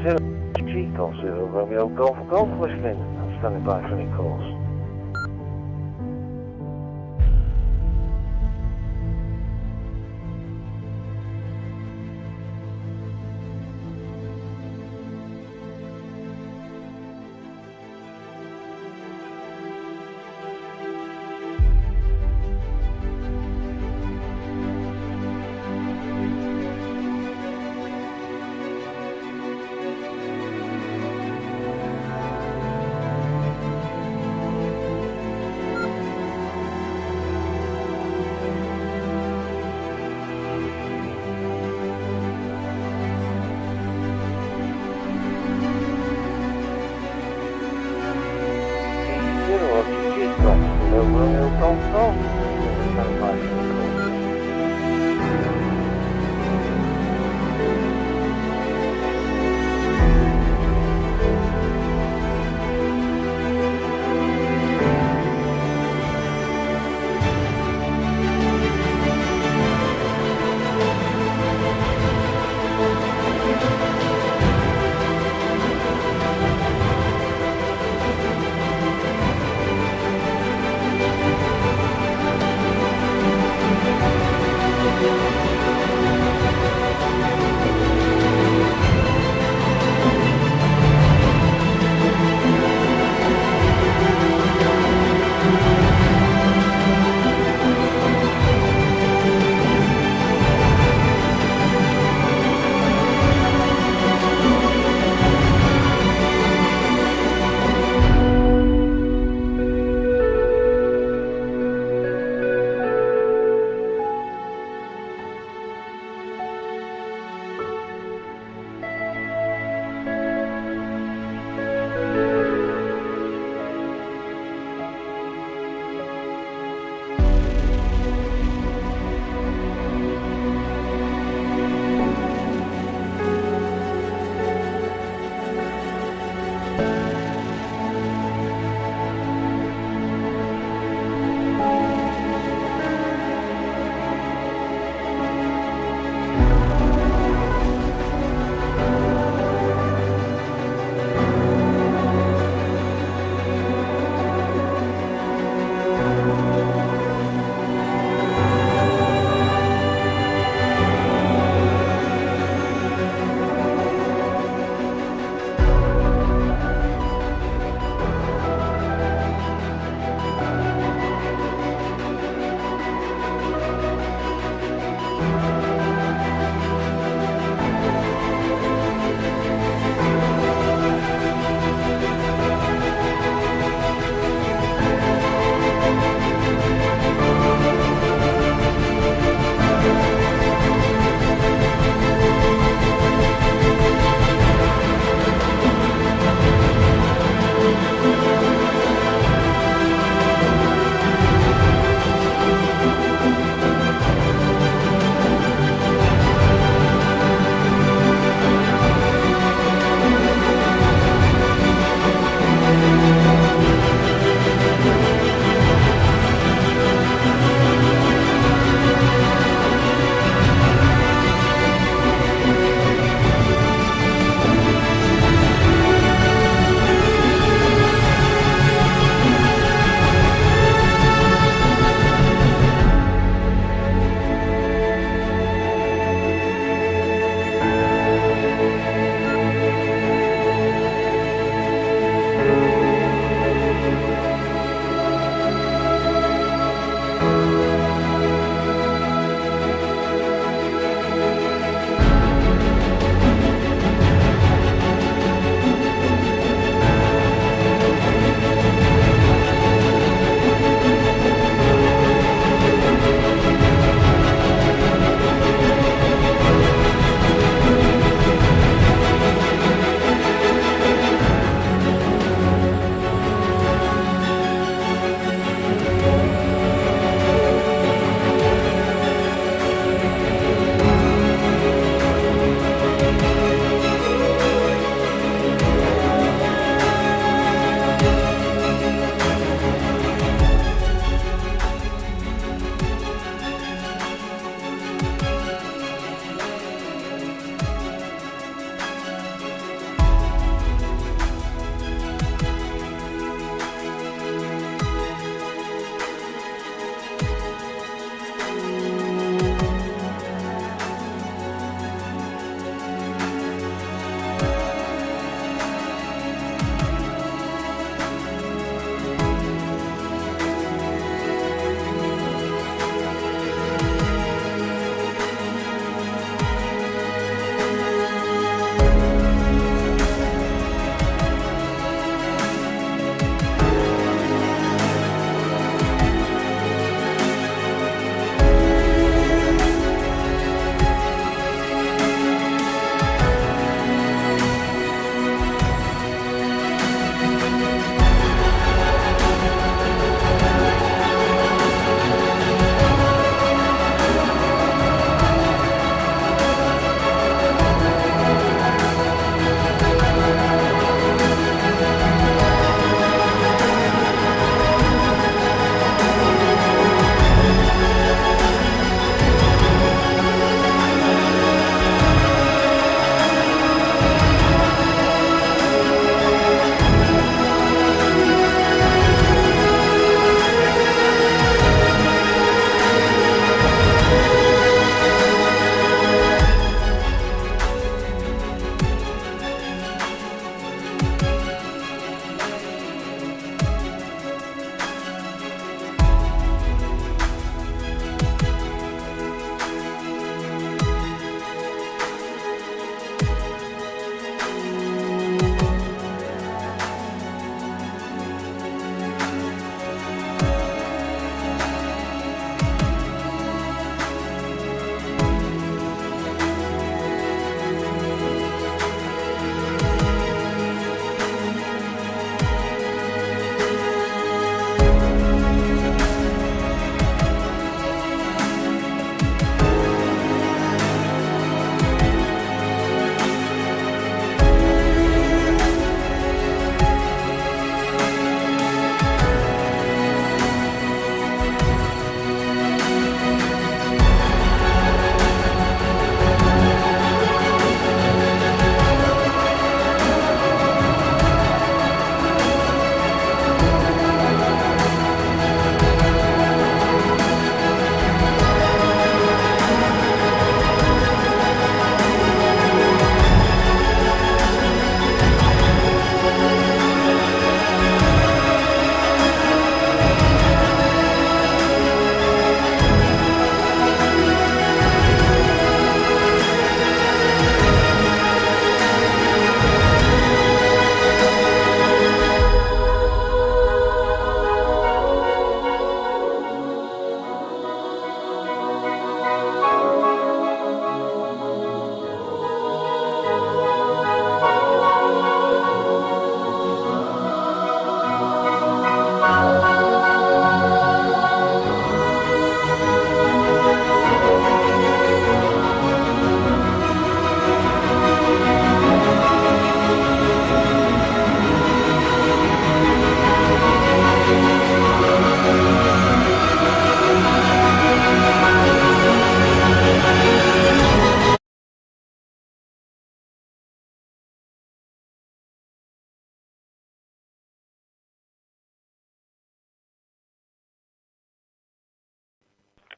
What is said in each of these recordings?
G Golf 0 Romeo Golf Golf listening and standing by for any calls.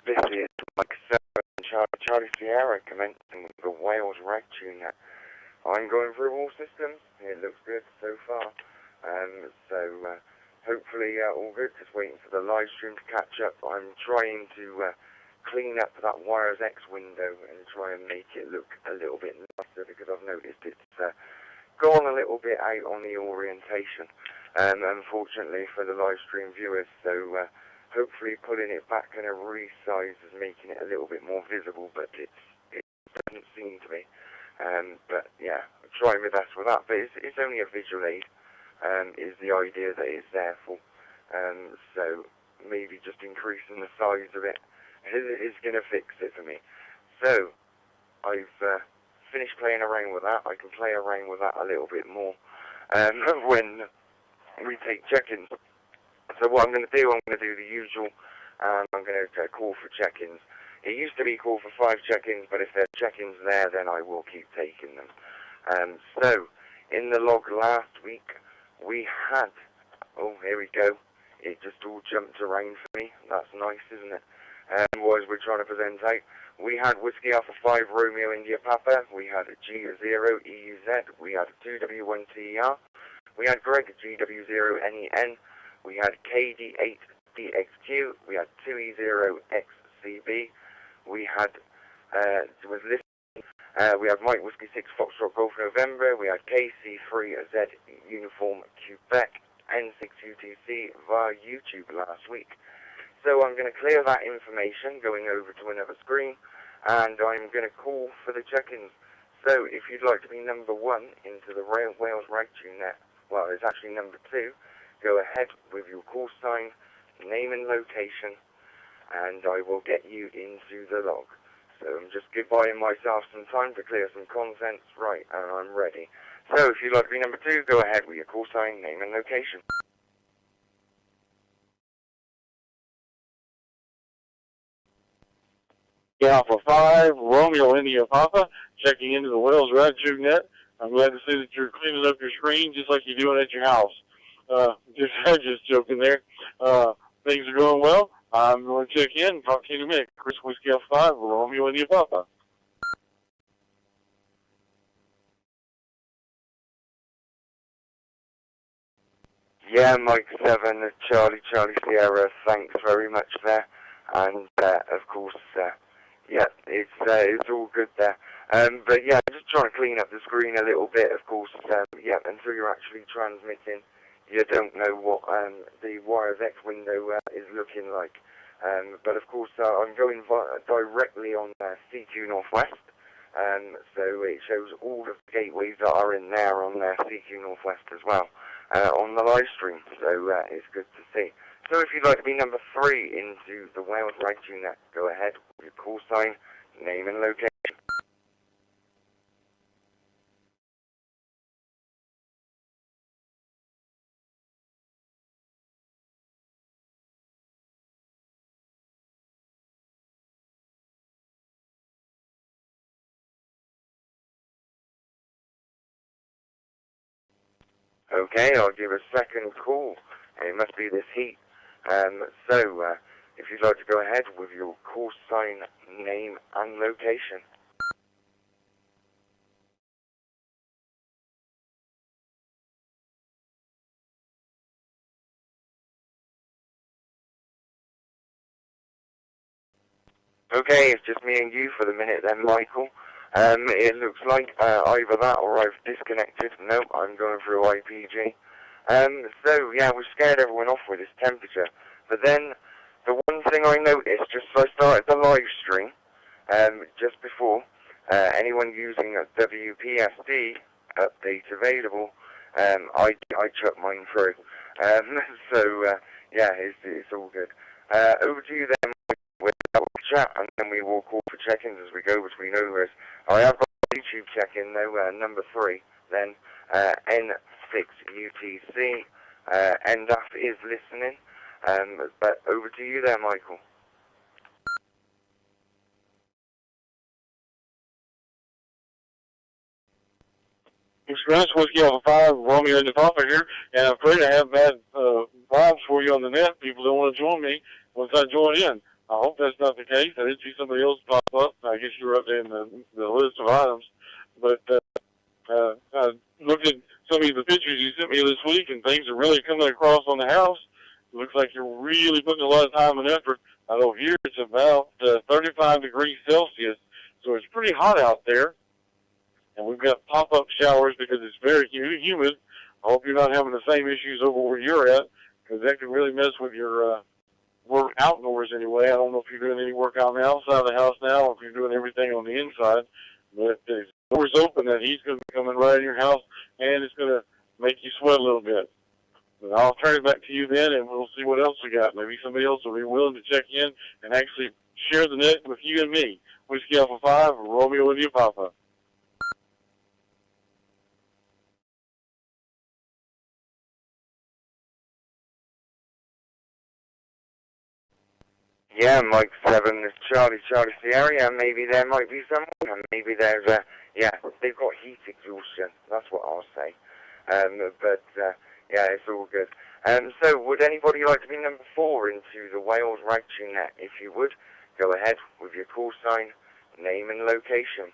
This is Mike 7 Charlie Sierra commencing with the Wales Ragchew Net. I'm going through all systems. It looks good so far. Hopefully all good. Just waiting for the live stream to catch up. I'm trying to clean up that WiresX window and try and make it look a little bit nicer, because I've noticed it's gone a little bit out on the orientation, unfortunately for the live stream viewers. So hopefully pulling it back and a resize is making it a little bit more visible, but it doesn't seem to be. But yeah, I'm trying my best with that. But it's only a visual aid, is the idea that it's there for. So maybe just increasing the size of it is going to fix it for me. So I've finished playing around with that. I can play around with that a little bit more when we take check-ins. So what I'm going to do the usual. I'm going to call for check-ins. It used to be call for 5 check-ins, but if there's check-ins there, then I will keep taking them. So in the log last week, we had, oh, here we go. It just all jumped around for me. That's nice, isn't it? Was we're trying to present out. We had Whiskey Alpha 5 Romeo India Papa. We had G0 EUZ. We had 2W1 TER. We had Greg GW0 NEN. We had KD8 DXQ. We had 2E0 XCB. We had we had Mike Whiskey 6 Foxtrot Golf November. We had KC3Z Uniform Quebec N6 UTC via YouTube last week. So I'm going to clear that information, going over to another screen, and I'm going to call for the check-ins. So if you'd like to be number 1 into the Wales Ragchew Net, well, it's actually number 2, go ahead with your call sign, name and location, and I will get you into the log. So I'm just buying myself some time to clear some contents. Right, and I'm ready. So if you'd like to be number 2, go ahead with your call sign, name and location. Alpha 5, Romeo India Papa, checking into the Wales Ragchew Net. I'm glad to see that you're cleaning up your screen just like you're doing at your house. Just joking there. Things are going well. I'm going to check in and talk to you in a minute. Chris Whiskey Alpha 5, Romeo India Papa. Yeah, Mike 7, Charlie Sierra, thanks very much there. And of course, yeah, it's all good there. But yeah, just trying to clean up the screen a little bit, of course. Yeah, until you're actually transmitting, you don't know what the WiresX window is looking like. But of course, I'm going directly on cqnorthwest. So it shows all of the gateways that are in there on cqnorthwest as well on the live stream. So it's good to see. So if you'd like to be number 3 into the Wales Ragchew Net, go ahead with your call sign, name and location. Okay, I'll give a second call. It must be this heat. If you'd like to go ahead with your call sign, name and location. Okay, it's just me and you for the minute then, Michael. It looks like either that or I've disconnected. Nope, I'm going through IPG. So yeah, we scared everyone off with this temperature. But then, the one thing I noticed, just as I started the live stream, just before, anyone using a WPSD update available, I chucked mine through. Yeah, it's all good. Over to you then, with that chat, and then we will call for check-ins as we go between overs. I have got a YouTube check-in though, number 3, then N6 UTC, NDAF is listening, but over to you there, Michael. Chris Whiskey Alpha 5, Romeo India Papa here, and I'm afraid I have bad vibes for you on the net. People don't want to join me once I join in. I hope that's not the case. I did see somebody else pop up. I guess you were up there in the list of items. But I looked at some of the pictures you sent me this week, and things are really coming across on the house. It looks like you're really putting a lot of time and effort. I know here it's about 35 degrees Celsius, so it's pretty hot out there. And we've got pop-up showers because it's very humid. I hope you're not having the same issues over where you're at, because that could really mess with your work outdoors anyway. I don't know if you're doing any work on the outside of the house now, or if you're doing everything on the inside. But if the door's open, that heat's going to be coming right in your house, and it's going to make you sweat a little bit. But I'll turn it back to you then, and we'll see what else we got. Maybe somebody else will be willing to check in and actually share the net with you and me. Whiskey Alpha 5, Romeo India Papa. Yeah, Mike 7, Charlie Sierra. Yeah, maybe there might be someone, and maybe there's yeah, they've got heat exhaustion. That's what I'll say. Yeah, it's all good. So, would anybody like to be number 4 into the Wales Ragchew Net? If you would, go ahead with your call sign, name and location.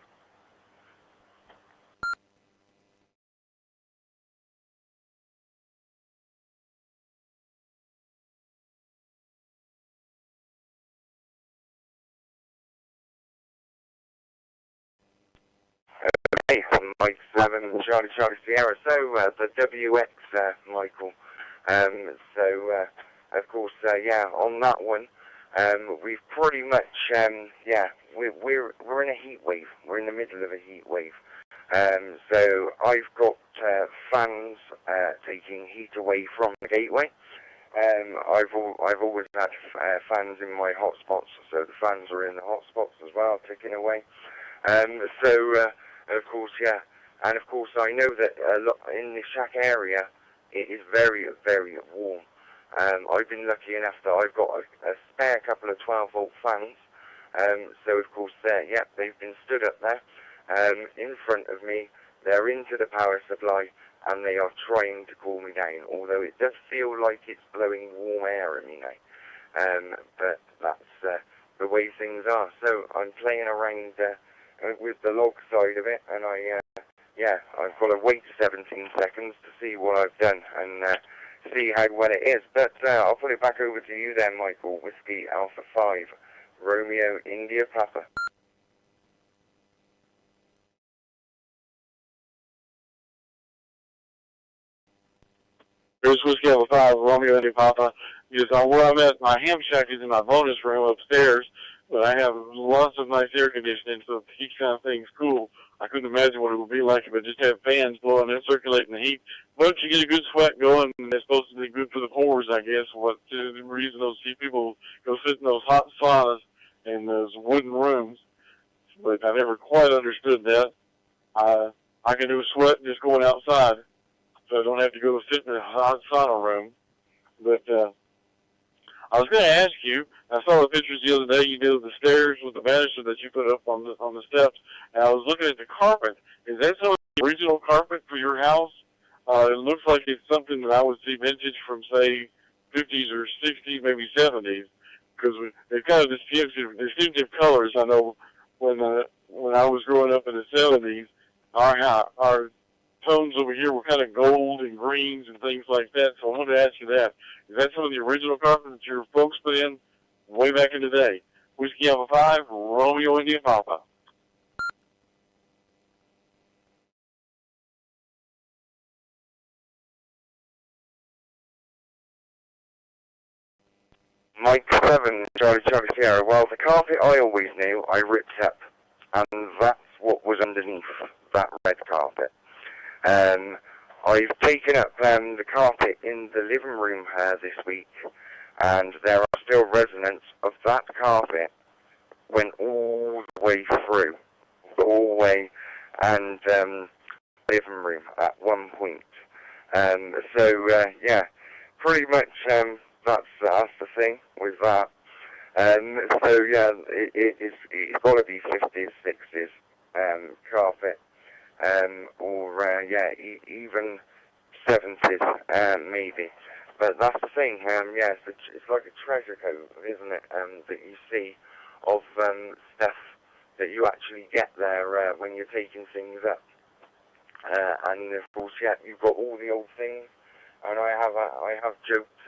Hey, Mike 7, Charlie Sierra. So, the WX, Michael. Of course, yeah, on that one, we've pretty much, yeah, we're in a heat wave. We're in the middle of a heat wave. So I've got fans taking heat away from the gateway. I've always had fans in my hotspots, so the fans are in the hotspots as well, ticking away. Of course, yeah, and of course I know that a lot in the shack area it is very, very warm. I've been lucky enough that I've got a spare couple of 12-volt fans. So of course, yeah, they've been stood up there in front of me. They're into the power supply, and they are trying to cool me down. Although it does feel like it's blowing warm air at me now. But that's the way things are. So I'm playing around with the log side of it, and yeah, I've got to wait 17 seconds to see what I've done and see how well it is. But I'll put it back over to you then, Michael. Whiskey Alpha 5, Romeo India Papa. Here's Whiskey Alpha 5, Romeo India Papa. Because where I'm at, my ham shack is in my bonus room upstairs, but I have lots of nice air conditioning, so it keeps kind of things cool. I couldn't imagine what it would be like if it just had fans blowing and circulating the heat. But you get a good sweat going, and it's supposed to be good for the pores, I guess. What the reason those people go sit in those hot saunas in those wooden rooms. But I never quite understood that. I can do a sweat just going outside, so I don't have to go sit in a hot sauna room. But I was going to ask you, I saw the pictures the other day you did of the stairs with the banister that you put up on the steps, and I was looking at the carpet. Is that some of the original carpet for your house? It looks like it's something that I would see vintage from, say, 50s or 60s, maybe 70s, because they've kind of distinctive colors. I know when I was growing up in the 70s, our tones over here were kind of gold and greens and things like that, so I wanted to ask you that. Is that some of the original carpet that your folks put in way back in the day? Whiskey Alpha 5, Romeo India Papa. Mike 7, Charlie Sierra. Well, the carpet I always knew I ripped up, and that's what was underneath that red carpet. I've taken up the carpet in the living room this week, and there are still remnants of that carpet went all the way through the hallway and living room at one point. Yeah, pretty much that's the thing with that. Yeah, it's got to be 50s, 60s carpet. Or yeah, even 70s, maybe. but that's the thing. Yeah, it's like a treasure cove, isn't it? That you see of stuff that you actually get there when you're taking things up. And of course, yeah, you've got all the old things. And I have joked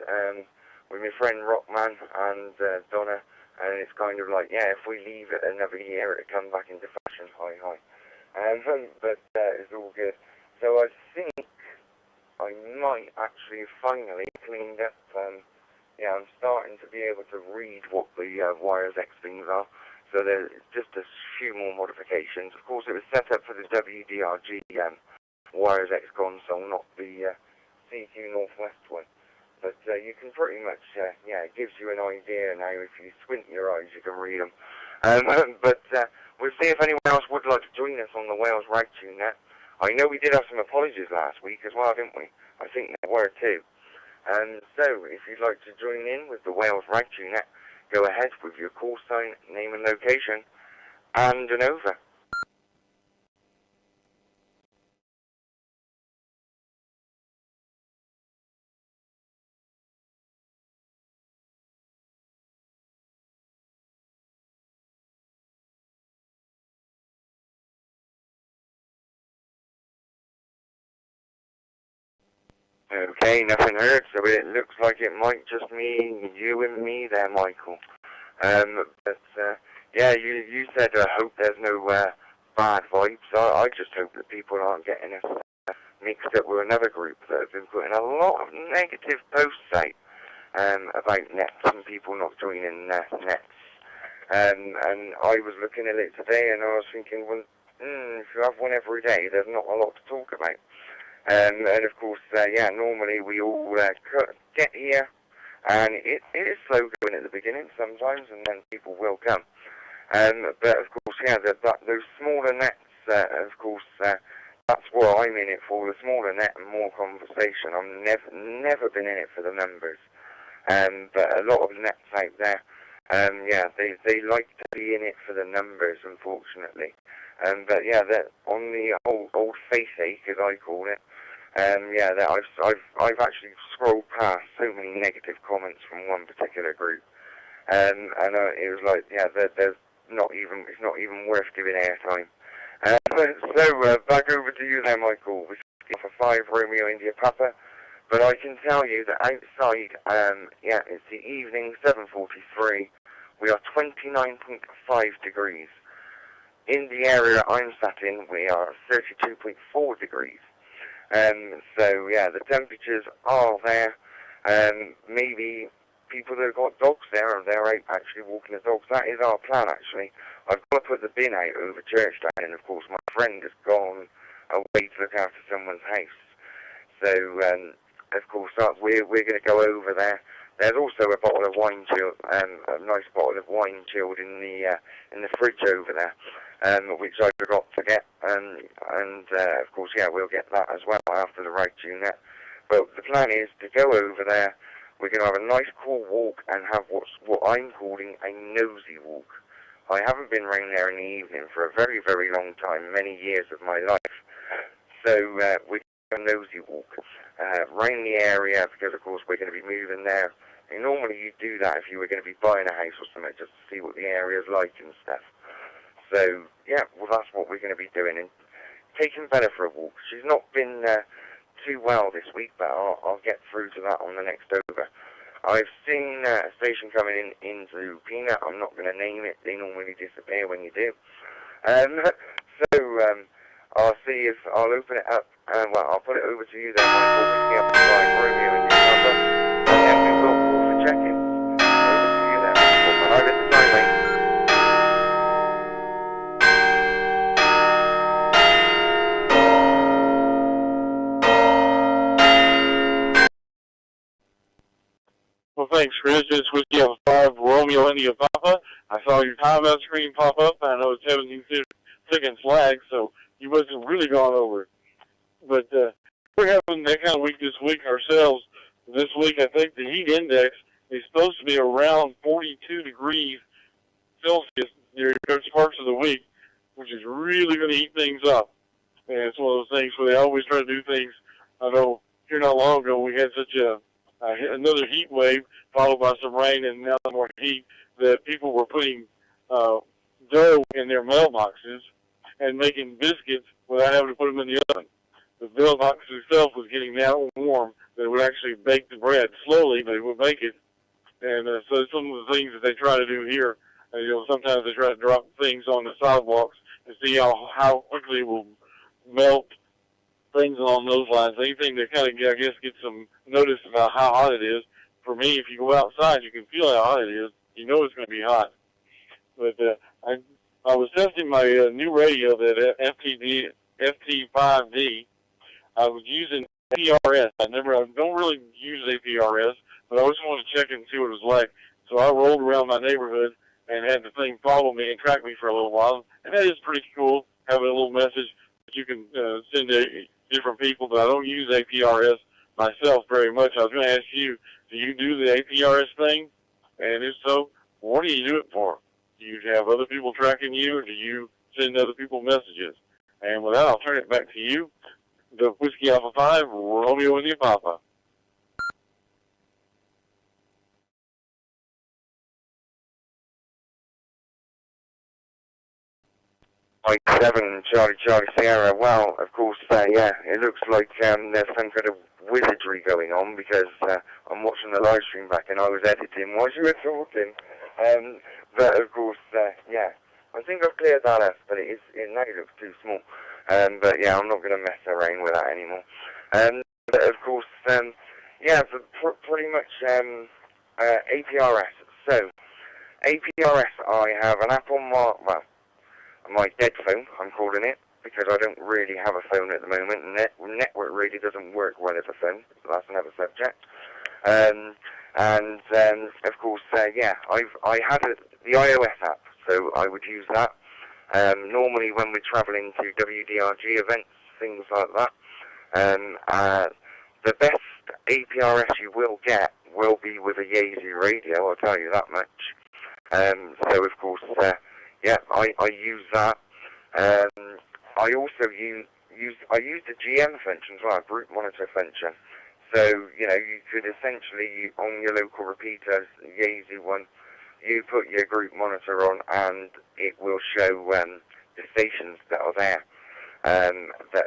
with my friend Rockman and Donna, and it's kind of like, yeah, if we leave it another year, it'll come back into fashion. Hi. But it's all good. So I think I might actually finally cleaned up. Yeah, I'm starting to be able to read what the WiresX things are. So there's just a few more modifications. Of course, it was set up for the W.D.R.G WiresX console, not the cqnorthwest one. But you can pretty much, yeah, it gives you an idea now. If you squint your eyes, you can read them. But we'll see if anyone else would like to join us on the Wales Ragchew Net. I know we did have some apologies last week as well, didn't we? I think there were too. So, if you'd like to join in with the Wales Ragchew Net, go ahead with your call sign, name and location, and an over. Okay, nothing heard, so it looks like it might just mean you and me there, Michael. But yeah, you said hope there's no bad vibes. I just hope that people aren't getting us mixed up with another group that have been putting a lot of negative posts out about nets and people not joining nets. And I was looking at it today and I was thinking, well, if you have one every day, there's not a lot to talk about. And of course, yeah, normally we all get here, and it is slow going at the beginning sometimes, and then people will come. But of course, yeah, those smaller nets, of course, that's what I'm in it for, the smaller net and more conversation. I've never been in it for the numbers. But a lot of nets out there, yeah, they like to be in it for the numbers, unfortunately. But yeah, on the old face ache, as I call it, yeah, I've actually scrolled past so many negative comments from one particular group, and it was like, yeah, it's not even worth giving airtime. So back over to you there, Michael. We're for 5 Romeo India Papa, but I can tell you that outside, yeah, it's the evening, 7:43. We are 29.5 degrees. In the area I'm sat in, we are 32.4 degrees. So yeah, the temperatures are there. Maybe people that have got dogs there, and they're out actually walking the dogs. That is our plan, actually. I've got to put the bin out over Churchdown, and of course my friend has gone away to look after someone's house. So of course we're going to go over there. There's also a bottle of wine chilled, a nice bottle of wine chilled in the fridge over there. Which I forgot to get, and of course, yeah, we'll get that as well after the Ragchew Net. But the plan is to go over there. We're going to have a nice cool walk and have what I'm calling a nosy walk. I haven't been round there in the evening for a very, very long time, many years of my life. So we're going to have a nosy walk round the area, because of course we're going to be moving there. And normally you'd do that if you were going to be buying a house or something, just to see what the area's like and stuff. So, yeah, well, that's what we're going to be doing, and taking Bella for a walk. She's not been too well this week, but I'll get through to that on the next over. I've seen a station coming into Peanut. I'm not going to name it. They normally disappear when you do. So, I'll see if I'll open it up. Well, I'll put it over to you there, Michael. Romeo and your number. And then we will call for check-in. Over to you there, Michael. I've been the time, mate. Well, thanks, Chris. It's Whiskey 5 Romeo India Papa. I saw your comment screen pop up, and I know it's 17 seconds lag, so you wasn't really gone over. But we're having that kind of week this week ourselves. This week, I think the heat index is supposed to be around 42 degrees Celsius near those parts of the week, which is really going to heat things up. And it's one of those things where they always try to do things. I know here not long ago we had such a another heat wave followed by some rain and now more heat, that people were putting dough in their mailboxes and making biscuits without having to put them in the oven. The mailbox itself was getting that warm that it would actually bake the bread slowly, but it would bake it. And so some of the things that they try to do here, sometimes they try to drop things on the sidewalks and see how quickly it will melt, things along those lines. Anything that kind of, I guess, get some notice about how hot it is. For me, if you go outside, you can feel how hot it is. You know it's going to be hot. But I was testing my new radio, that FT5D. I was using APRS. I don't really use APRS, but I just wanted to check it and see what it was like. So I rolled around my neighborhood and had the thing follow me and track me for a little while. And that is pretty cool, having a little message that you can send to different people, but I don't use APRS myself very much. I was going to ask you, do you do the APRS thing? And if so, what do you do it for? Do you have other people tracking you, or do you send other people messages? And with that, I'll turn it back to you. The Whiskey Alpha 5, Romeo India Papa. Mike 7, Charlie Sierra. Well, of course, yeah, it looks like there's some kind of wizardry going on, because I'm watching the live stream back and I was editing while you were talking. But of course, yeah, I think I've cleared that up, but it now looks too small. But yeah, I'm not going to mess around with that anymore. But of course, yeah, pretty much APRS. So, APRS, I have an app on my dead phone, I'm calling it, because I don't really have a phone at the moment. Network really doesn't work well as a phone. That's another subject. And of course, yeah, I had the iOS app, so I would use that. Normally when we're traveling to W.D.R.G events, things like that. The best APRS you will get will be with a Yaesu radio, I'll tell you that much. So of course, yeah, I use that. I also use the GM function as well, group monitor function. So, you could essentially, on your local repeaters, Yaesu one, you put your group monitor on and it will show the stations that are there, that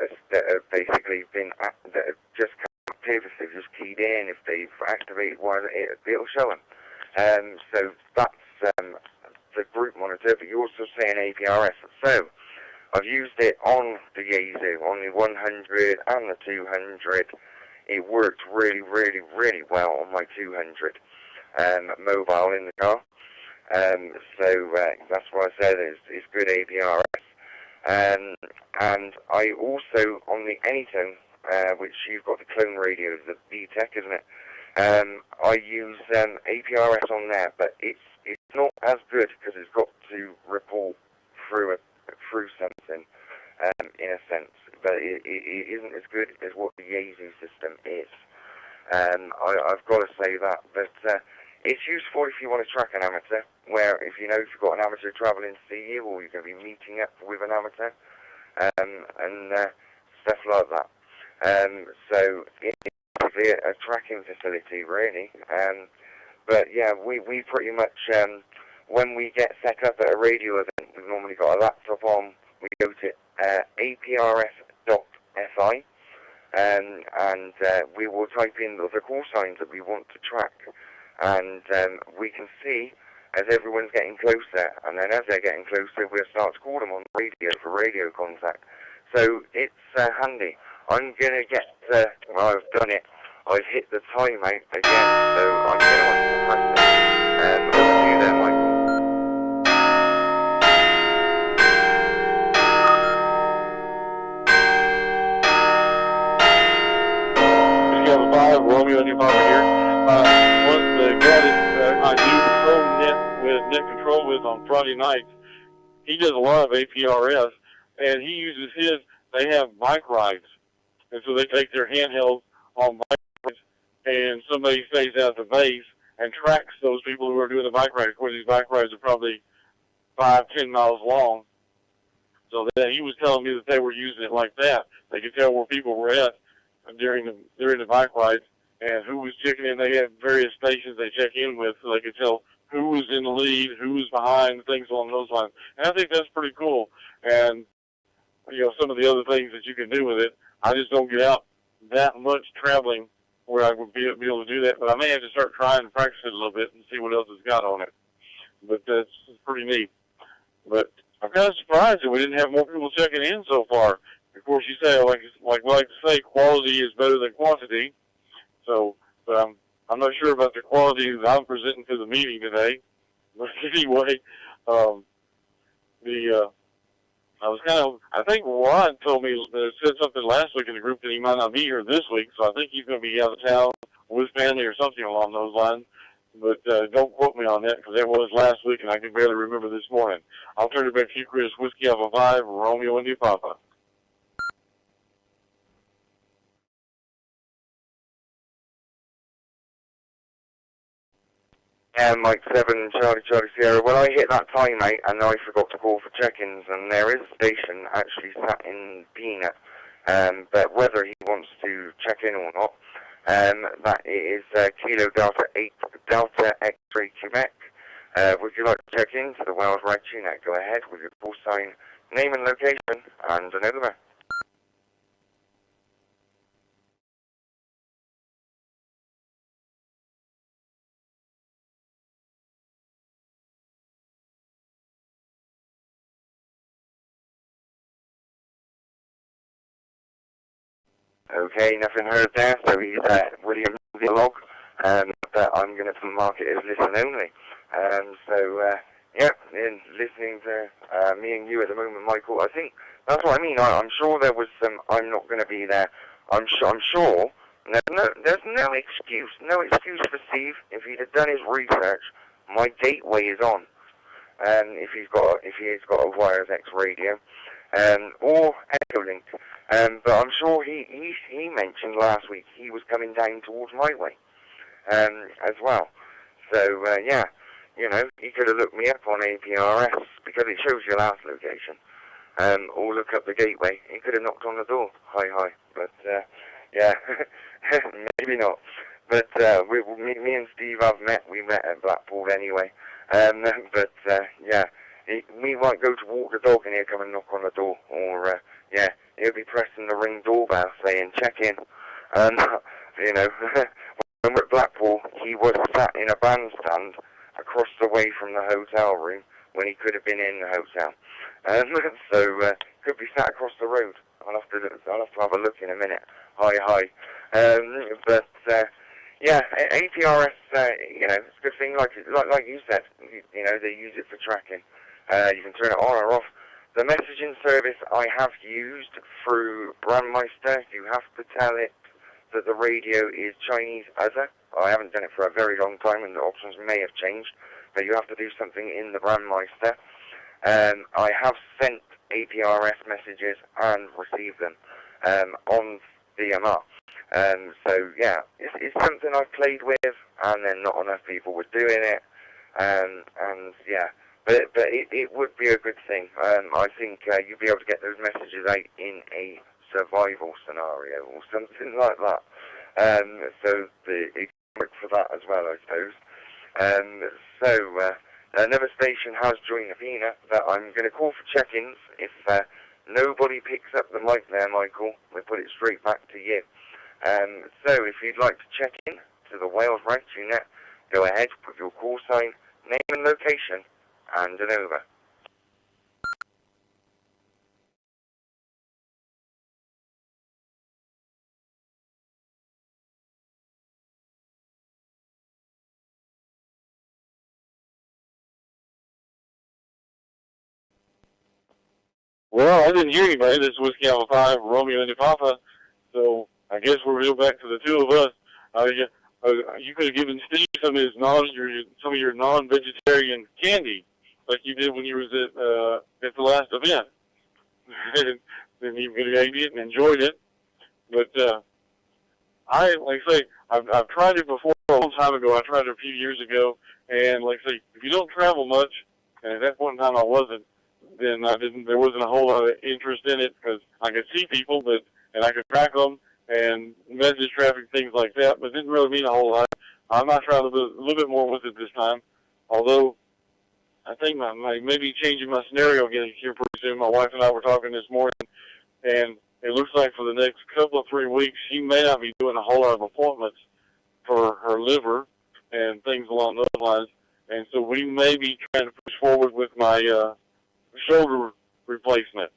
have basically been, that have just come active, if they've just keyed in, if they've activated one, it'll show them. So that's the group monitor, but you also say an APRS. So I've used it on the Yaesu, on the 100 and the 200. It worked really, really, really well on my 200 mobile in the car. So that's why I said it's good APRS. And I also, on the Anytone, which you've got the clone radio, the B-Tech, isn't it? I use APRS on there, but it's not as good because it's got to report through something, in a sense. But it isn't as good as what the Yaesu system is. I've got to say that. But it's useful if you want to track an amateur, where if you've got an amateur travelling to see you, or you're going to be meeting up with an amateur, and stuff like that. So it's a tracking facility, really. But yeah, we pretty much, when we get set up at a radio event, we've normally got a laptop on, we go to aprs.fi, and we will type in the call signs that we want to track, and we can see as everyone's getting closer, and then as they're getting closer, we'll start to call them on radio for radio contact. So it's handy. I'm going to get, well, I've done it. I've hit the timeout again, so I'm going to press it. Over to you there, Michael. Romeo India Papa here. The guy that I do net control with on Friday nights, he does a lot of APRS, and he uses his. They have bike rides, and so they take their handhelds on bike rides, and somebody stays at the base and tracks those people who are doing the bike ride. Of course, these bike rides are probably 5-10 miles long. So he was telling me that they were using it like that. They could tell where people were at during the bike rides, and who was checking in. They had various stations they check in with, so they could tell who was in the lead, who was behind, things along those lines. And I think that's pretty cool. And, you know, some of the other things that you can do with it, I just don't get out that much traveling where I would be able to do that. But I may have to start trying to practice it a little bit and see what else it's got on it. But that's pretty neat. But I'm kind of surprised that we didn't have more people checking in so far. Of course, you say, like we like to say, quality is better than quantity. So, but I'm not sure about the quality that I'm presenting to the meeting today. But anyway, I think Ron told me, said something last week in the group that he might not be here this week, so I think he's going to be out of town with his family or something along those lines. But don't quote me on that, because that was last week, and I can barely remember this morning. I'll turn it back to you, Chris. Whiskey Alpha 5, Romeo India Papa. And Mike 7, Charlie Sierra. Well, I hit that timeout and I forgot to call for check-ins, and there is a station actually sat in Peanut, but whether he wants to check in or not, that is Kilo Delta 8 Delta X-Ray Quebec. Would you like to check in to the Wales Ragchew Net? Go ahead with your call sign, name and location, and an over. Okay, nothing heard there, so he's William the log, but I'm going to mark it as listen only. Yeah, in listening to me and you at the moment, Michael, I think that's what I mean. I'm sure there was some, I'm not going to be there. I'm sure there's no excuse for Steve. If he'd have done his research, my gateway is on. If he's got a WiresX radio, or Echolink. But I'm sure he mentioned last week he was coming down towards my way, as well. So, yeah, you know, he could have looked me up on APRS, because it shows your last location, or look up the gateway. He could have knocked on the door. Hi. But, yeah, maybe not. But, me and Steve we met at Blackpool anyway. Yeah, we might go to walk the dog and he'll come and knock on the door, or, yeah, he'll be pressing the ring doorbell saying, check in. You know, when we're at Blackpool, he was sat in a bandstand across the way from the hotel room when he could have been in the hotel. Could be sat across the road. I'll have to have a look in a minute. Hi. Yeah, APRS, you know, it's a good thing, like you said, you know, they use it for tracking. You can turn it on or off. The messaging service I have used through Brandmeister, you have to tell it that the radio is Chinese other. I haven't done it for a very long time, and the options may have changed, but you have to do something in the Brandmeister. I have sent APRS messages and received them on DMR. So yeah, it's something I've played with, and then not enough people were doing it, and yeah, but it would be a good thing. I think you'd be able to get those messages out in a survival scenario or something like that. So it works for that as well, I suppose. Another station has joined the Peanut that I'm going to call for check-ins. If nobody picks up the mic there, Michael, we'll put it straight back to you. So if you'd like to check in to the Wales Ragchew Net, go ahead with your call sign, name and location, and an over. Well, I didn't hear anybody. This is Whiskey Alpha 5, Romeo India Papa. So I guess we're real back to the two of us. You could have given Steve some of his some of your non-vegetarian candy, like you did when you was at the last event. Then you could have ate it and enjoyed it. But like I say, I've tried it before a long time ago. I tried it a few years ago, and like I say, if you don't travel much, and at that point in time I wasn't, then there wasn't a whole lot of interest in it, because I could see people, and I could track them, and message traffic, things like that, but it didn't really mean a whole lot. I might try a little bit more with it this time, although I think I may be changing my scenario again here pretty soon. My wife and I were talking this morning, and it looks like for the next couple of 3 weeks, she may not be doing a whole lot of appointments for her liver and things along those lines. And so we may be trying to push forward with my shoulder replacement.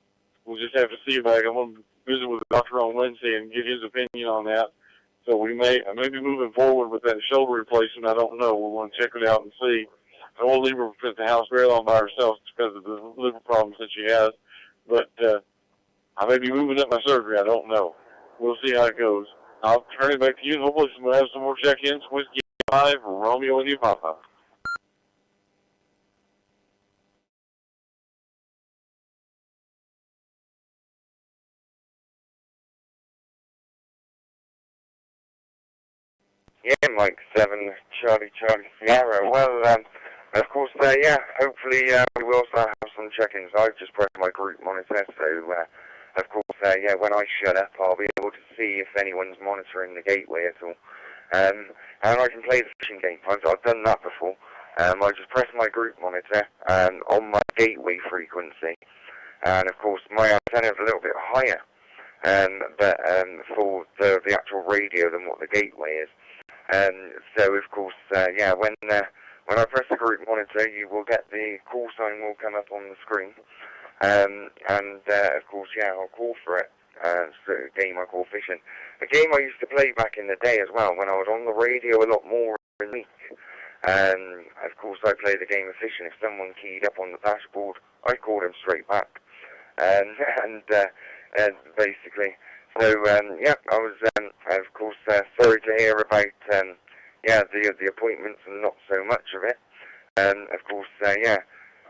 We'll just have to see about it. I'm going to visit with the doctor on Wednesday and get his opinion on that. So I may be moving forward with that shoulder replacement. I don't know. We'll want to check it out and see. I won't leave her at the house very long by herself because of the liver problems that she has. But I may be moving up my surgery. I don't know. We'll see how it goes. I'll turn it back to you, and hopefully we'll have some more check-ins. Whiskey 5, Romeo and Papa. Yeah, Mike 7, Charlie Sierra. Well, of course, yeah, hopefully we will start have some check-ins. I've just pressed my group monitor, so of course, yeah, when I shut up, I'll be able to see if anyone's monitoring the gateway at all. And I can play the fishing game. I've done that before. I just press my group monitor on my gateway frequency, and of course, my antenna is a little bit higher, but for the actual radio than what the gateway is. So of course, yeah, when I press the group monitor, you will get the call sign will come up on the screen, and of course, yeah, I'll call for it. So a game I call fishing. A game I used to play back in the day as well, when I was on the radio a lot more in the week. Of course, I played the game of fishing. If someone keyed up on the dashboard, I called him straight back, and basically. So, yeah, I was, of course, sorry to hear about, yeah, the appointments and not so much of it. Of course, yeah,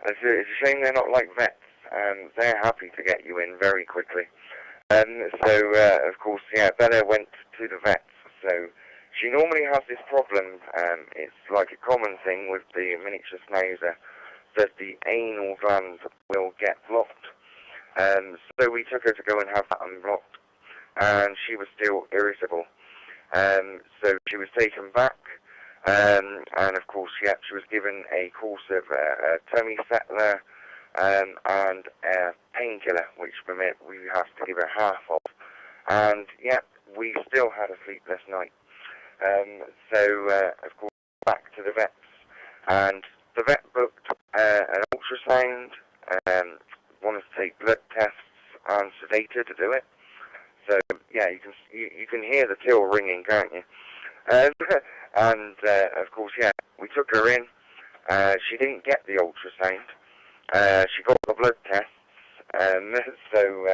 it's a shame they're not like vets. They're happy to get you in very quickly. So, of course, yeah, Bella went to the vets. So, she normally has this problem. It's like a common thing with the miniature schnauzer, that the anal glands will get blocked. So we took her to go and have that unblocked, and she was still irritable. So she was taken back, and of course, yeah, she was given a course of tummy settler and a painkiller, which we have to give her half of. And yeah, we still had a sleepless night. So of course, back to the vets, and the vet booked an ultrasound, wanted to take blood tests and sedate her to do it. So yeah, you can hear the till ringing, can't you? And of course, yeah, we took her in. She didn't get the ultrasound. She got the blood tests, so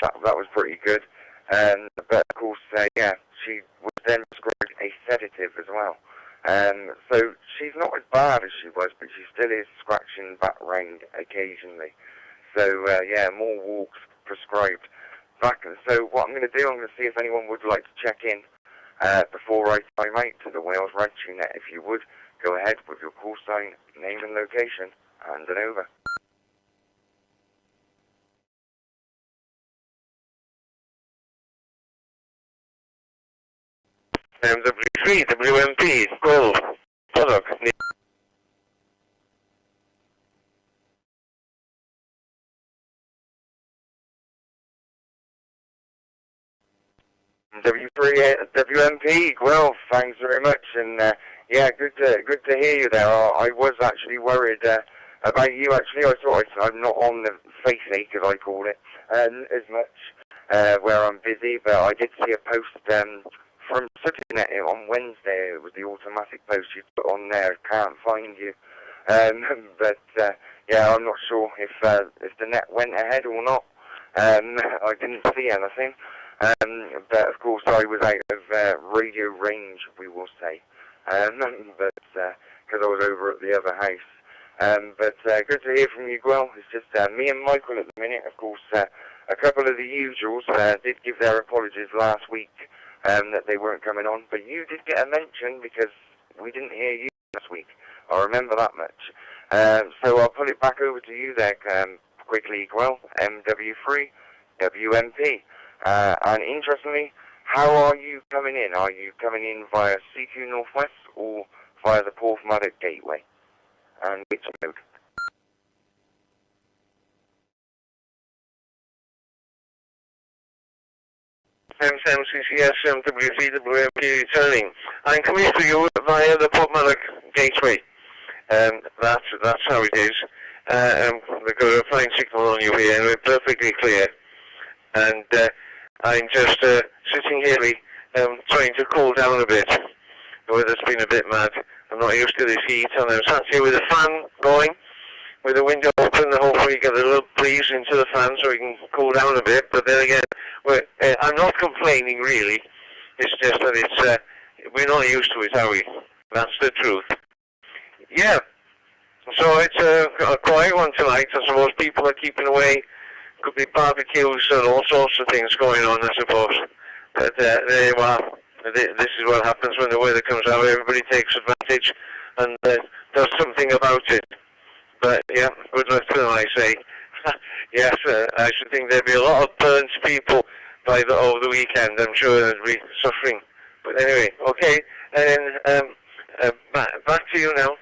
that was pretty good. But of course, yeah, she was then prescribed a sedative as well. So she's not as bad as she was, but she still is scratching back round occasionally. So yeah, more walks prescribed. Back. So what I'm going to do, I'm going to see if anyone would like to check in before I time out to the Wales Ragchew Net. If you would, go ahead with your call sign, name and location, and an over. W3, WMP, Skull, Product. W3 WMP. Well, thanks very much, and yeah, good to hear you there. I was actually worried about you. Actually, I thought I'm not on the face ache, as I call it, as much where I'm busy. But I did see a post from Net on Wednesday. It was the automatic post you put on there. Can't find you, but yeah, I'm not sure if the net went ahead or not. I didn't see anything. But of course I was out of radio range, we will say, but because I was over at the other house. But good to hear from you, Gwell. It's just me and Michael at the minute. Of course, a couple of the usuals did give their apologies last week that they weren't coming on, but you did get a mention because we didn't hear you last week. I remember that much. So I'll put it back over to you there quickly, Gwell. MW3, WMP. And interestingly, how are you coming in? Are you coming in via CQ Northwest or via the Porthmadog Gateway? And which mode? M7CCS WD.R.G returning. I'm coming to you via the Porthmadog Gateway. That's how it is. We've got a fine signal on you here, and we're perfectly clear. And I'm just sitting here, trying to cool down a bit. The weather's been a bit mad. I'm not used to this heat, and I'm sat here with a fan going, with the window open, the hopefully you get a little breeze into the fan so we can cool down a bit. But then again, I'm not complaining really. It's just that we're not used to it, are we? That's the truth. Yeah. So it's a quiet one tonight. I suppose people are keeping away. Could be barbecues and all sorts of things going on, I suppose. But there you are. This is what happens when the weather comes out. Everybody takes advantage and does something about it. But yeah, good luck to them, I say. Yes, I should think there'd be a lot of burnt people over the weekend. I'm sure they'd be suffering. But anyway, okay. And then back to you now.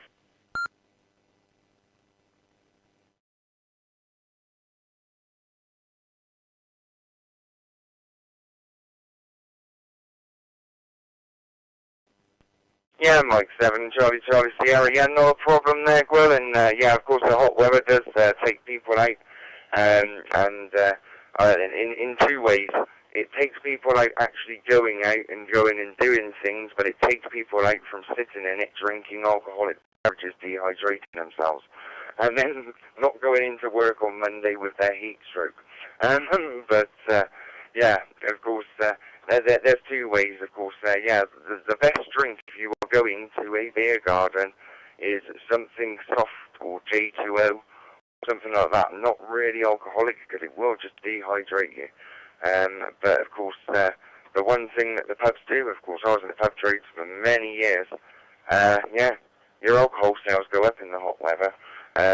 Yeah, Mike 7, Charlie Sierra. Yeah, no problem there, Will. And yeah, of course, the hot weather does take people out, in two ways. It takes people out actually going out and going and doing things, but it takes people out from sitting in it, drinking alcoholic beverages, dehydrating themselves, and then not going into work on Monday with their heat stroke. But yeah, of course. There's two ways, of course. Yeah, the best drink if you are going to a beer garden is something soft or J2O, something like that. Not really alcoholic because it will just dehydrate you. But of course, the one thing that the pubs do, of course, I was in the pub trade for many years. Yeah, your alcohol sales go up in the hot weather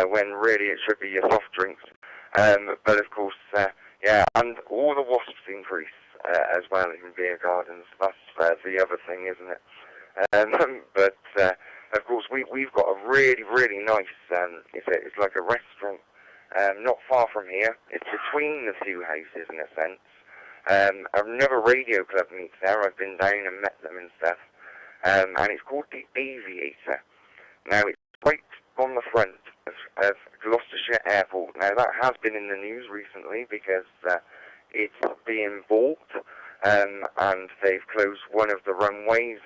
when really it should be your soft drinks. But of course, yeah, and all the wasps increase. As well in beer gardens. That's the other thing, isn't it? But of course we've got a really nice. It's like a restaurant, not far from here. It's between the two houses in a sense. Another radio club meets there. I've been down and met them and stuff. And it's called the Aviator. Now it's right on the front of Gloucestershire Airport. Now that has been in the news recently because. It's being bought, and they've closed one of the runways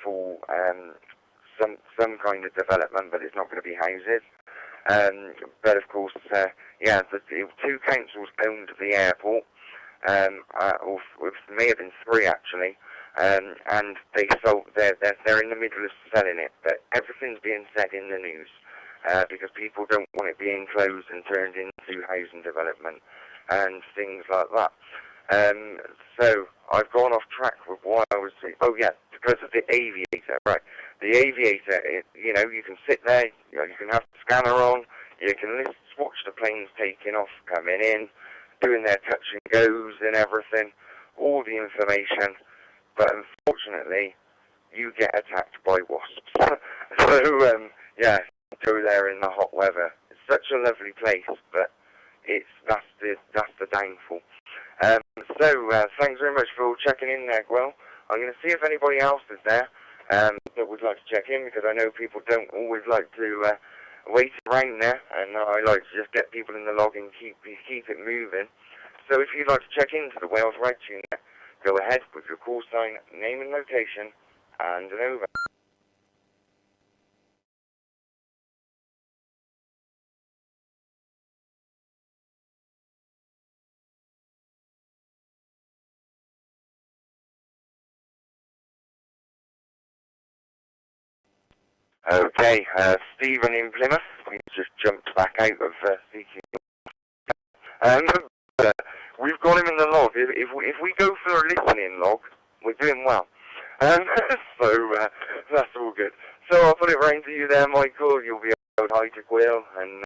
for some kind of development, but it's not going to be houses. But of course, yeah, the two councils owned the airport, or it may have been three actually, and they sold. They're in the middle of selling it, but everything's being said in the news because people don't want it being closed and turned into housing development. And things like that. So I've gone off track with what I was saying. Oh yeah, because of the Aviator, right? The Aviator, you know, you can sit there, you can have the scanner on, you can watch the planes taking off, coming in, doing their touch and goes and everything, all the information. But unfortunately, you get attacked by wasps. So yeah, go there in the hot weather. It's such a lovely place, but. That's the downfall. So thanks very much for checking in there, Gwell. I'm going to see if anybody else is there that would like to check in because I know people don't always like to wait around there, and I like to just get people in the log and keep it moving. So if you'd like to check into the Wales Ragchew Net, go ahead with your call sign, name and location, and an over. Okay, Stephen in Plymouth. We just jumped back out of CQ. But, we've got him in the log. If we go for a listening log, we're doing well. So that's all good. So I'll put it round to you there, Michael. You'll be able to hi to Will and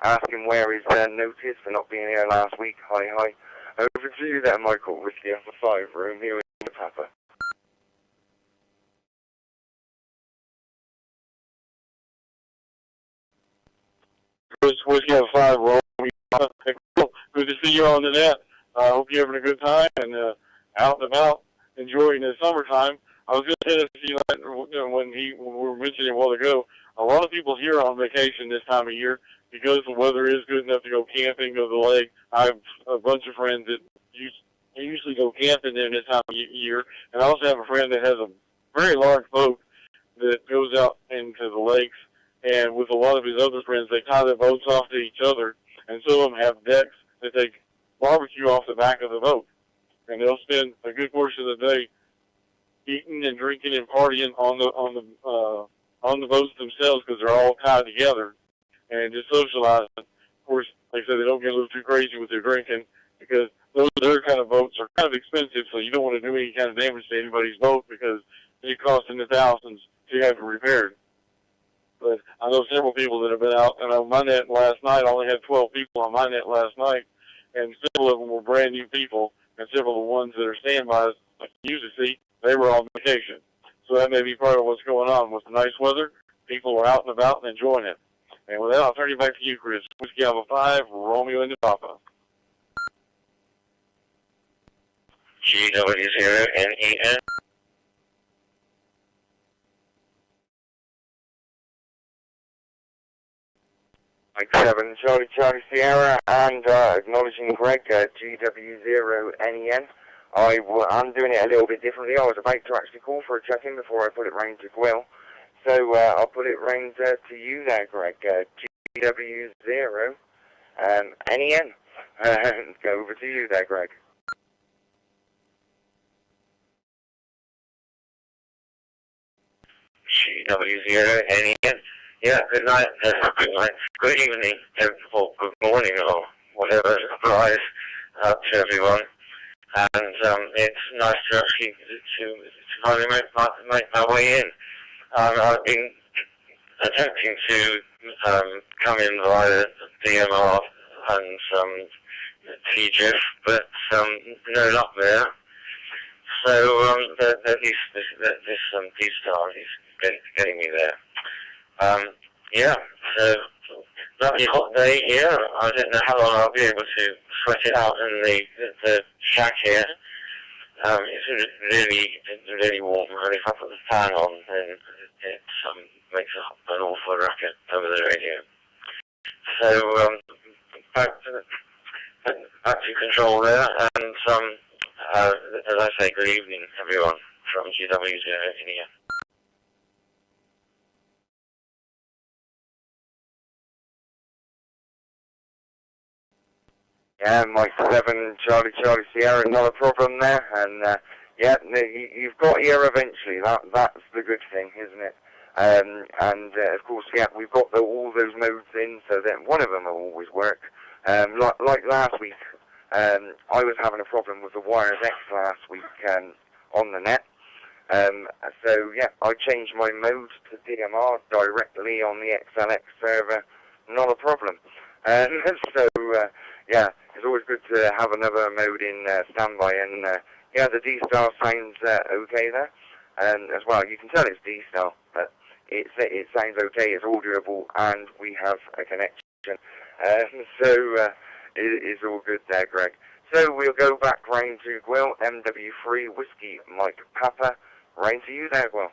ask him where his note is for not being here last week. Hi. Over to you there, Michael, with the upper 5 room here in the Papa. Whiskey have 5 Romeo. Good to see you on the net. I hope you're having a good time and out and about enjoying the summertime. I was going to say this to you when we were mentioning a while ago. A lot of people here are on vacation this time of year because the weather is good enough to go camping, go to the lake. I have a bunch of friends that usually go camping there this time of year, and I also have a friend that has a very large boat that goes out into the lakes, and with a lot of his other friends, they tie their boats off to each other, and some of them have decks that they barbecue off the back of the boat, and they'll spend a good portion of the day eating and drinking and partying on the boats themselves because they're all tied together and just socializing. Of course, like I said, they don't get a little too crazy with their drinking because those other kind of boats are kind of expensive, so you don't want to do any kind of damage to anybody's boat because it costs in the thousands to have it repaired. But I know several people that have been out, and on my net last night, I only had 12 people on my net last night, and several of them were brand new people, and several of the ones that are standbys, like you usually see, they were on vacation. So that may be part of what's going on. With the nice weather, people are out and about and enjoying it. And with that, I'll turn you back to you, Chris. Whiskey Alpha 5, Romeo into Papa. GW0NEN. Mike 7, Charlie Sierra, and acknowledging Greg, GW0NEN. I'm doing it a little bit differently. I was about to actually call for a check-in before I put it round to Gwill. So I'll put it round to you there, Greg, GW0NEN. Go over to you there, Greg. GW0NEN. Yeah, good night, good evening, or good morning, or whatever applies to everyone. And it's nice to actually to finally make my way in. I've been attempting to come in via DMR and TGIF, but no luck there. So at least this DStar is getting me there. Yeah, so lovely hot day here. I don't know how long I'll be able to sweat it out in the shack here. It's really warm, and if I put the fan on, then it makes an awful racket over the radio. So back to control there, and as I say, good evening, everyone from GW0 here. Yeah, Mike 7, Charlie Sierra, not a problem there, and yeah, you've got here eventually. That's the good thing, isn't it? And of course, yeah, we've got all those modes in, so that one of them will always work. Like last week, I was having a problem with the WiresX last week on the net. So yeah, I changed my mode to DMR directly on the XLX server. Not a problem. So yeah, it's always good to have another mode in standby, and yeah, the DStar sounds okay there, as well. You can tell it's DStar, but it sounds okay, it's audioable, and we have a connection. So it's all good there, Greg. So we'll go back round to Gwill, MW3 Whiskey Mike Papa. Round to you there, Gwill.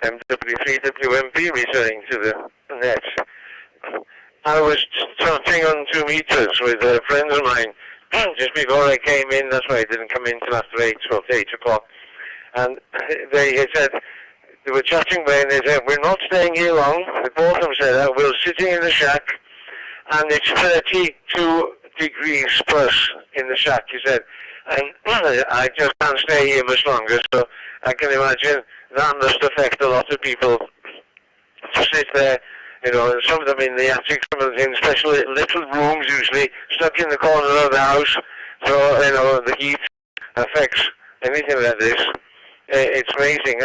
MW3WMP returning to the net. I was chatting on 2 meters with a friend of mine just before I came in. That's why I didn't come in till after 8 o'clock. And they said, they were chatting away, and they said, we're not staying here long. The both of them said that. We're sitting in the shack, and it's 32 degrees plus in the shack, he said. And I just can't stay here much longer, so I can imagine that must affect a lot of people to sit there, you know, and some of them in the attic, some of them in special little rooms usually, stuck in the corner of the house, so, you know, the heat affects anything like this. It's amazing.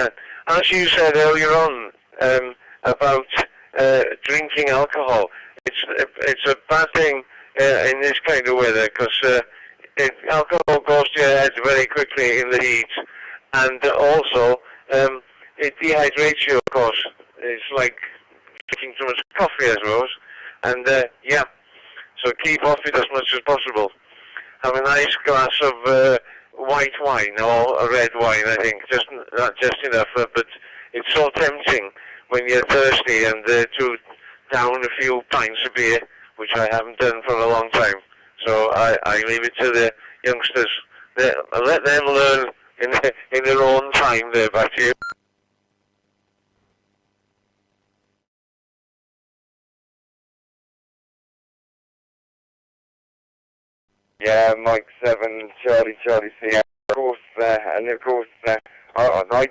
As you said earlier on about drinking alcohol, it's a bad thing in this kind of weather, because alcohol goes to your head very quickly in the heat, and also it dehydrates you, of course. It's like drinking too much coffee, I suppose. And yeah, so keep off it as much as possible. Have a nice glass of white wine or a red wine, I think, just enough. But it's so tempting when you're thirsty and to down a few pints of beer, which I haven't done for a long time. So I leave it to the youngsters. Let them learn in their own time. There, back to you. Yeah, Mike 7, Charlie CM. Of course, I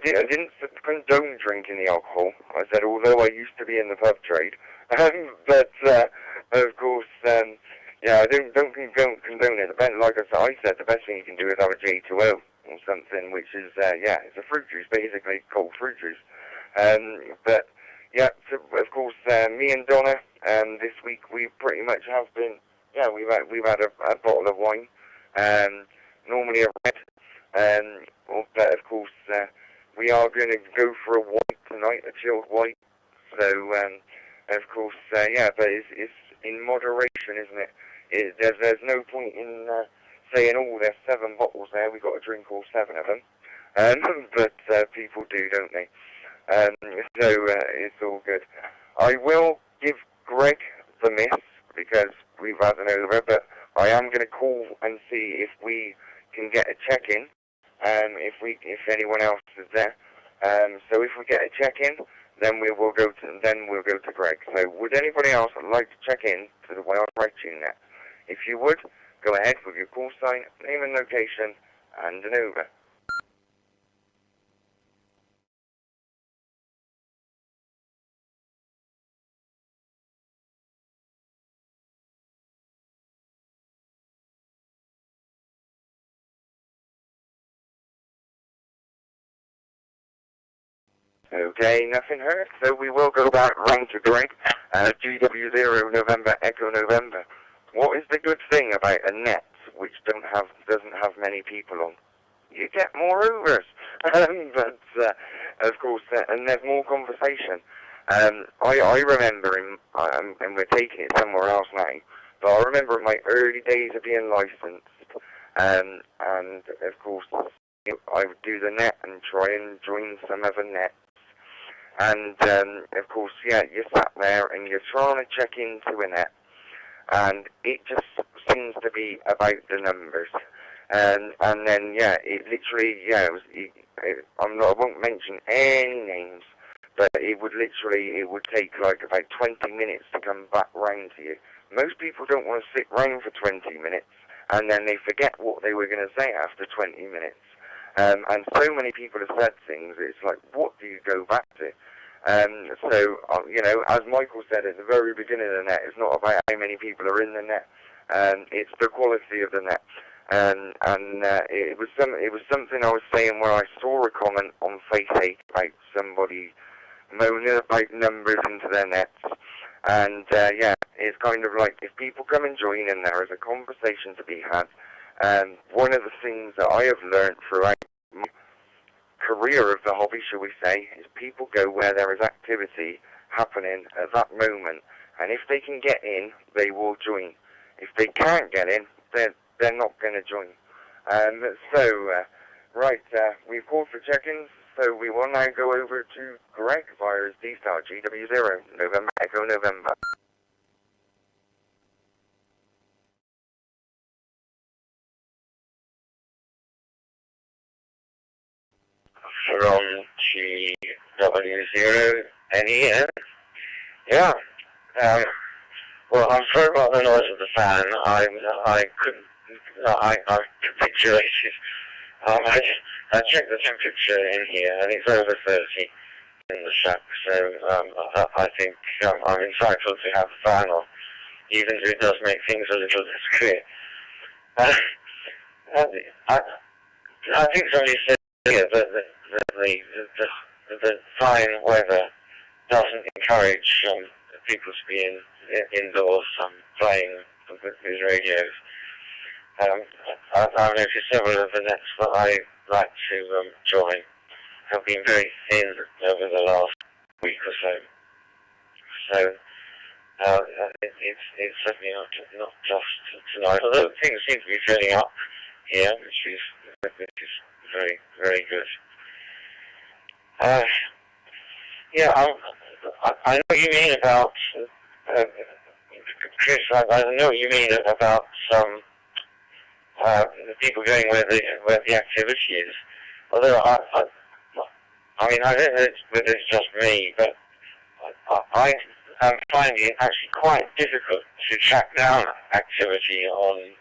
didn't condone drinking the alcohol. I said, although I used to be in the pub trade, but of course, yeah, I don't condone it. Like I said, the best thing you can do is have a J2O or something, which is yeah, it's a fruit juice, basically cold fruit juice. But yeah, so of course, me and Donna, this week we pretty much have been. Yeah, we've had a bottle of wine, normally a red, but of course we are going to go for a white tonight, a chilled white. So of course, yeah, but it's in moderation, isn't it? There's no point in saying, oh, there's 7 bottles there, we've got to drink all 7 of them. But people do, don't they? So it's all good. I will give Greg the miss because we've had an over, but I am going to call and see if we can get a check-in, if anyone else is there. So if we get a check-in, then we'll go to Greg. So would anybody else like to check in to the Wales Ragchew Net? If you would, go ahead with your call sign, name and location, and an over. Okay, nothing heard, so we will go back round to Greg. GW0 November Echo November. What is the good thing about a net which doesn't have many people on? You get more overs. But of course, and there's more conversation. I remember, and we're taking it somewhere else now, but I remember in my early days of being licensed, and of course, I would do the net and try and join some other nets. And of course, yeah, you sat there and you're trying to check into a net, and it just seems to be about the numbers. And then yeah, it literally, yeah, I won't mention any names, but it would take like about 20 minutes to come back round to you. Most people don't want to sit round for 20 minutes, and then they forget what they were going to say after 20 minutes. And so many people have said things, it's like, what do you go back to? So, you know, as Michael said at the very beginning of the net, it's not about how many people are in the net, it's the quality of the net. And it was something I was saying where I saw a comment on Face8 about somebody moaning about numbers into their nets. And yeah, it's kind of like, if people come and join in, there is a conversation to be had. One of the things that I have learned throughout my career of the hobby, shall we say, is people go where there is activity happening at that moment, and if they can get in, they will join. If they can't get in, they're not going to join. Right, we've called for check-ins, so we will now go over to Greg via his DStar GW0 November Echo November. From GW0 NEN. Yeah. Well, I've heard about the noise of the fan. I capitulated. I checked the temperature in here, and it's over 30 in the shack. So I think I'm entitled to have the fan on, even if it does make things a little less clear. I think somebody said here that the fine weather doesn't encourage people to be indoors playing with radios. I've noticed several of the nets that I like to join have been very thin over the last week or so. So it's certainly not just tonight, although things seem to be filling up here, which is very, very good. Yeah, I know what you mean about, Chris, I know what you mean about the people going where the activity is. Although I mean, I don't know whether it's just me, but I am finding it actually quite difficult to track down activity on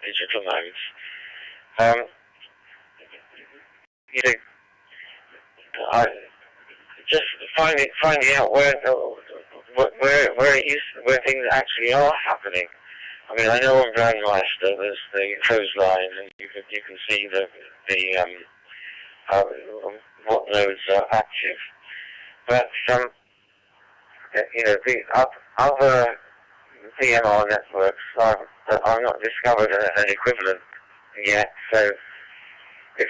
digital nodes. You know, I just finding out where things actually are happening. I mean, I know on Grandmeister there's the clothesline, and you can see what nodes are active. But you know, the other DMR networks, I've not discovered an equivalent yet. So if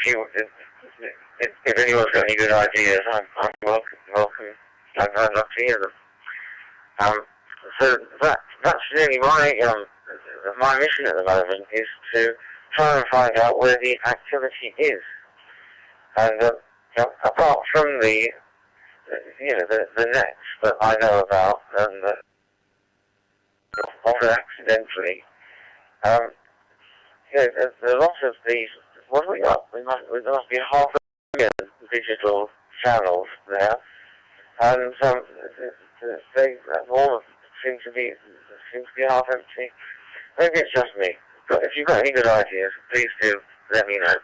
anyone's got any good ideas, I'm welcome. I'd love to hear them. So that's really my mission at the moment, is to try and find out where the activity is. And apart from the nets that I know about and that often accidentally, there's a lot of these. What have we got? There must be 500,000 digital channels there, and they all seem to be half empty. Maybe it's just me, but if you've got any good ideas, please do let me know.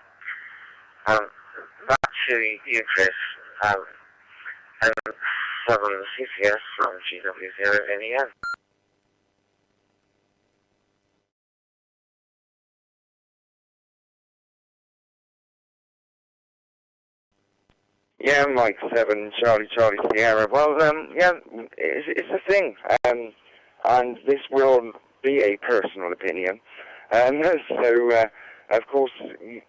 Back to you, Chris. M7CCS from GW0NEN. Yeah, Mike 7, Charlie Sierra. Well, yeah, it's a thing, and this will be a personal opinion. So, of course,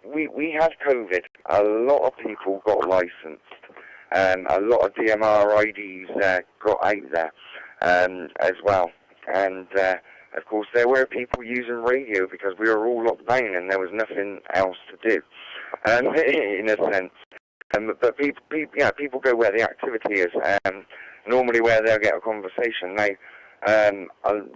we had COVID. A lot of people got licensed. A lot of DMR IDs got out there as well. And, of course, there were people using radio because we were all locked down and there was nothing else to do, in a sense. But people go where the activity is, normally where they'll get a conversation. Now,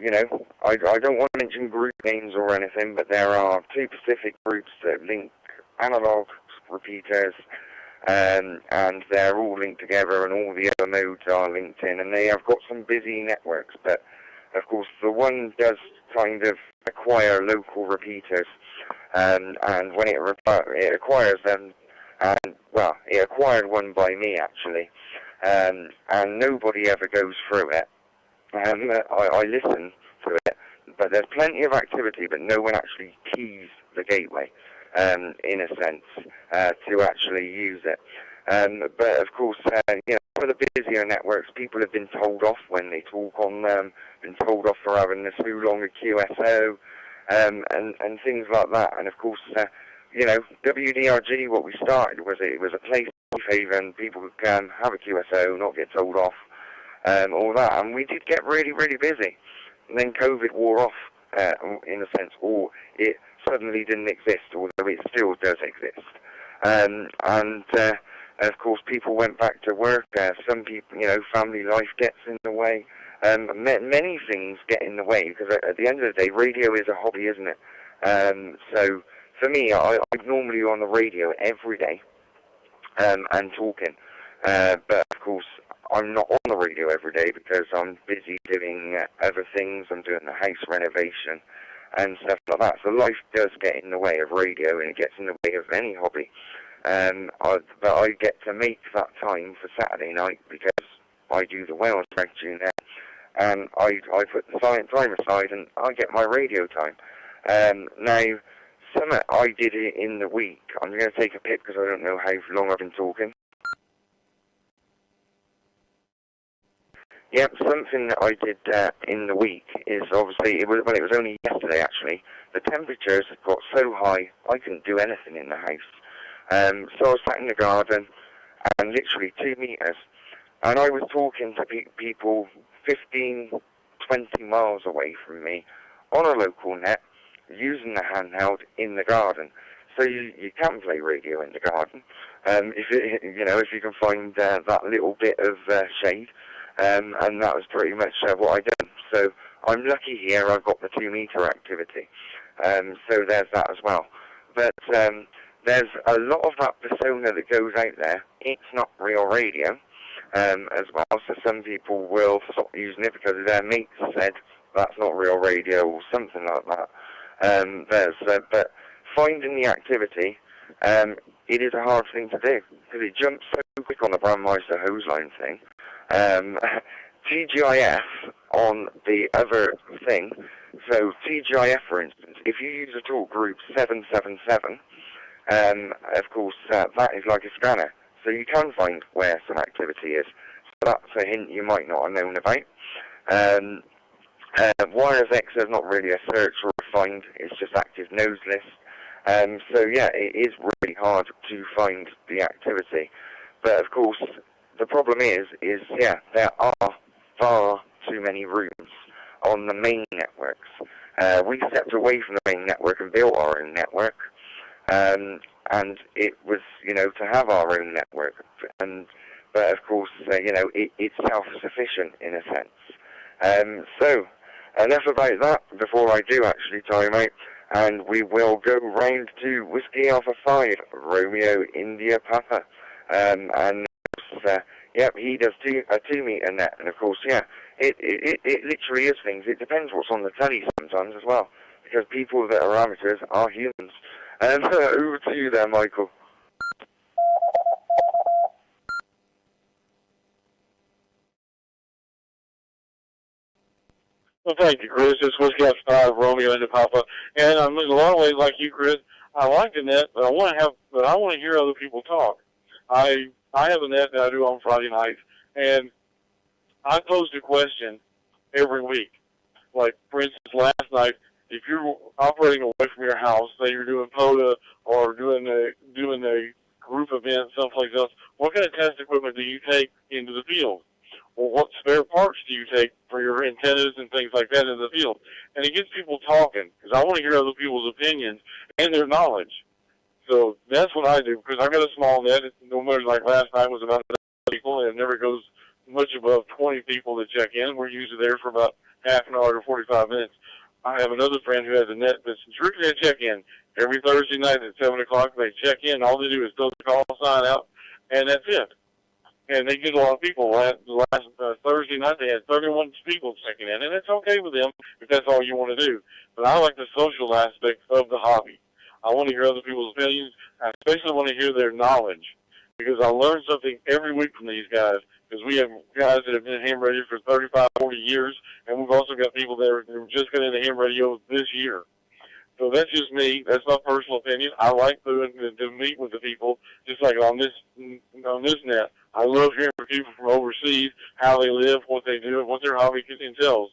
you know, I don't want to mention group names or anything, but there are two specific groups that link analog repeaters, and they're all linked together, and all the other modes are linked in, and they have got some busy networks. But of course, the one does kind of acquire local repeaters, and when it acquires them. And, well, it acquired one by me, actually, and nobody ever goes through it. I listen to it, but there's plenty of activity, but no one actually keys the gateway, in a sense, to actually use it. But, of course, you know, for the busier networks, people have been told off when they talk on them, been told off for having too long a QSO, and things like that. And, of course, you know, W.D.R.G, what we started was it was a place haven. People could come, have a QSO, not get told off, all that. And we did get really, really busy. And then COVID wore off, in a sense, or it suddenly didn't exist, although it still does exist. And of course, people went back to work. Some people, you know, family life gets in the way. Many things get in the way, because at the end of the day, radio is a hobby, isn't it? So, for me, I'm normally on the radio every day, and talking, but of course I'm not on the radio every day because I'm busy doing other things. I'm doing the house renovation and stuff like that, so life does get in the way of radio, and it gets in the way of any hobby. But I get to make that time for Saturday night because I do the Wales Ragchew Net, and I put the time aside and I get my radio time. Now, something I did it in the week. I'm going to take a pic because I don't know how long I've been talking. Yep, something that I did in the week is obviously, it was only yesterday actually, the temperatures got so high I couldn't do anything in the house. So I was sat in the garden and literally 2 meters, and I was talking to people 15, 20 miles away from me on a local net using the handheld in the garden. So you can play radio in the garden if you can find that little bit of shade. And that was pretty much what I done. So I'm lucky here I've got the 2 meter activity. So there's that as well. But there's a lot of that persona that goes out there. It's not real radio as well. So some people will stop using it because their mates said that's not real radio or something like that. But finding the activity, it is a hard thing to do because it jumps so quick on the Brandmeister hose line thing. TGIF on the other thing, so TGIF for instance, if you use a tool group 777, of course that is like a scanner, so you can find where some activity is. So that's a hint you might not have known about. WiresX is not really a search or a find, it's just active nose list. So yeah, it is really hard to find the activity, but of course the problem is yeah, there are far too many rooms on the main networks. We stepped away from the main network and built our own network, and it was, to have our own network. But of course, it's self-sufficient in a sense. So enough about that before I do actually time out, and we will go round to Whiskey Alpha 5, Romeo India Papa, and yep, he does a 2 meter net, and of course, yeah, it literally is things. It depends what's on the telly sometimes as well, because people that are amateurs are humans. Over to you there, Michael. Well, thank you, Chris. This was Whiskey Alpha 5, Romeo India Papa, and I'm in a lot of ways like you, Chris. I like the net, but I want to hear other people talk. I have a net that I do on Friday nights, and I posed a question every week. Like, for instance, last night, if you're operating away from your house, say you're doing POTA or doing a group event someplace else, what kind of test equipment do you take into the field? Or what spare parts do you take for your antennas and things like that in the field? And it gets people talking, because I want to hear other people's opinions and their knowledge. So that's what I do, because I've got a small net. No matter, like last night was about 9 people, and it never goes much above 20 people that check in. We're usually there for about half an hour to 45 minutes. I have another friend who has a net that's strictly a check-in. Every Thursday night at 7 o'clock, they check in. All they do is throw the call sign out, and that's it. And they get a lot of people. Last Thursday night, they had 31 people checking in, and it's okay with them if that's all you want to do. But I like the social aspect of the hobby. I want to hear other people's opinions. I especially want to hear their knowledge, because I learn something every week from these guys, because we have guys that have been in ham radio for 35, 40 years, and we've also got people that are just got into ham radio this year. So that's just me. That's my personal opinion. I like to meet with the people, just like on this net. I love hearing from people from overseas, how they live, what they do, and what their hobby entails.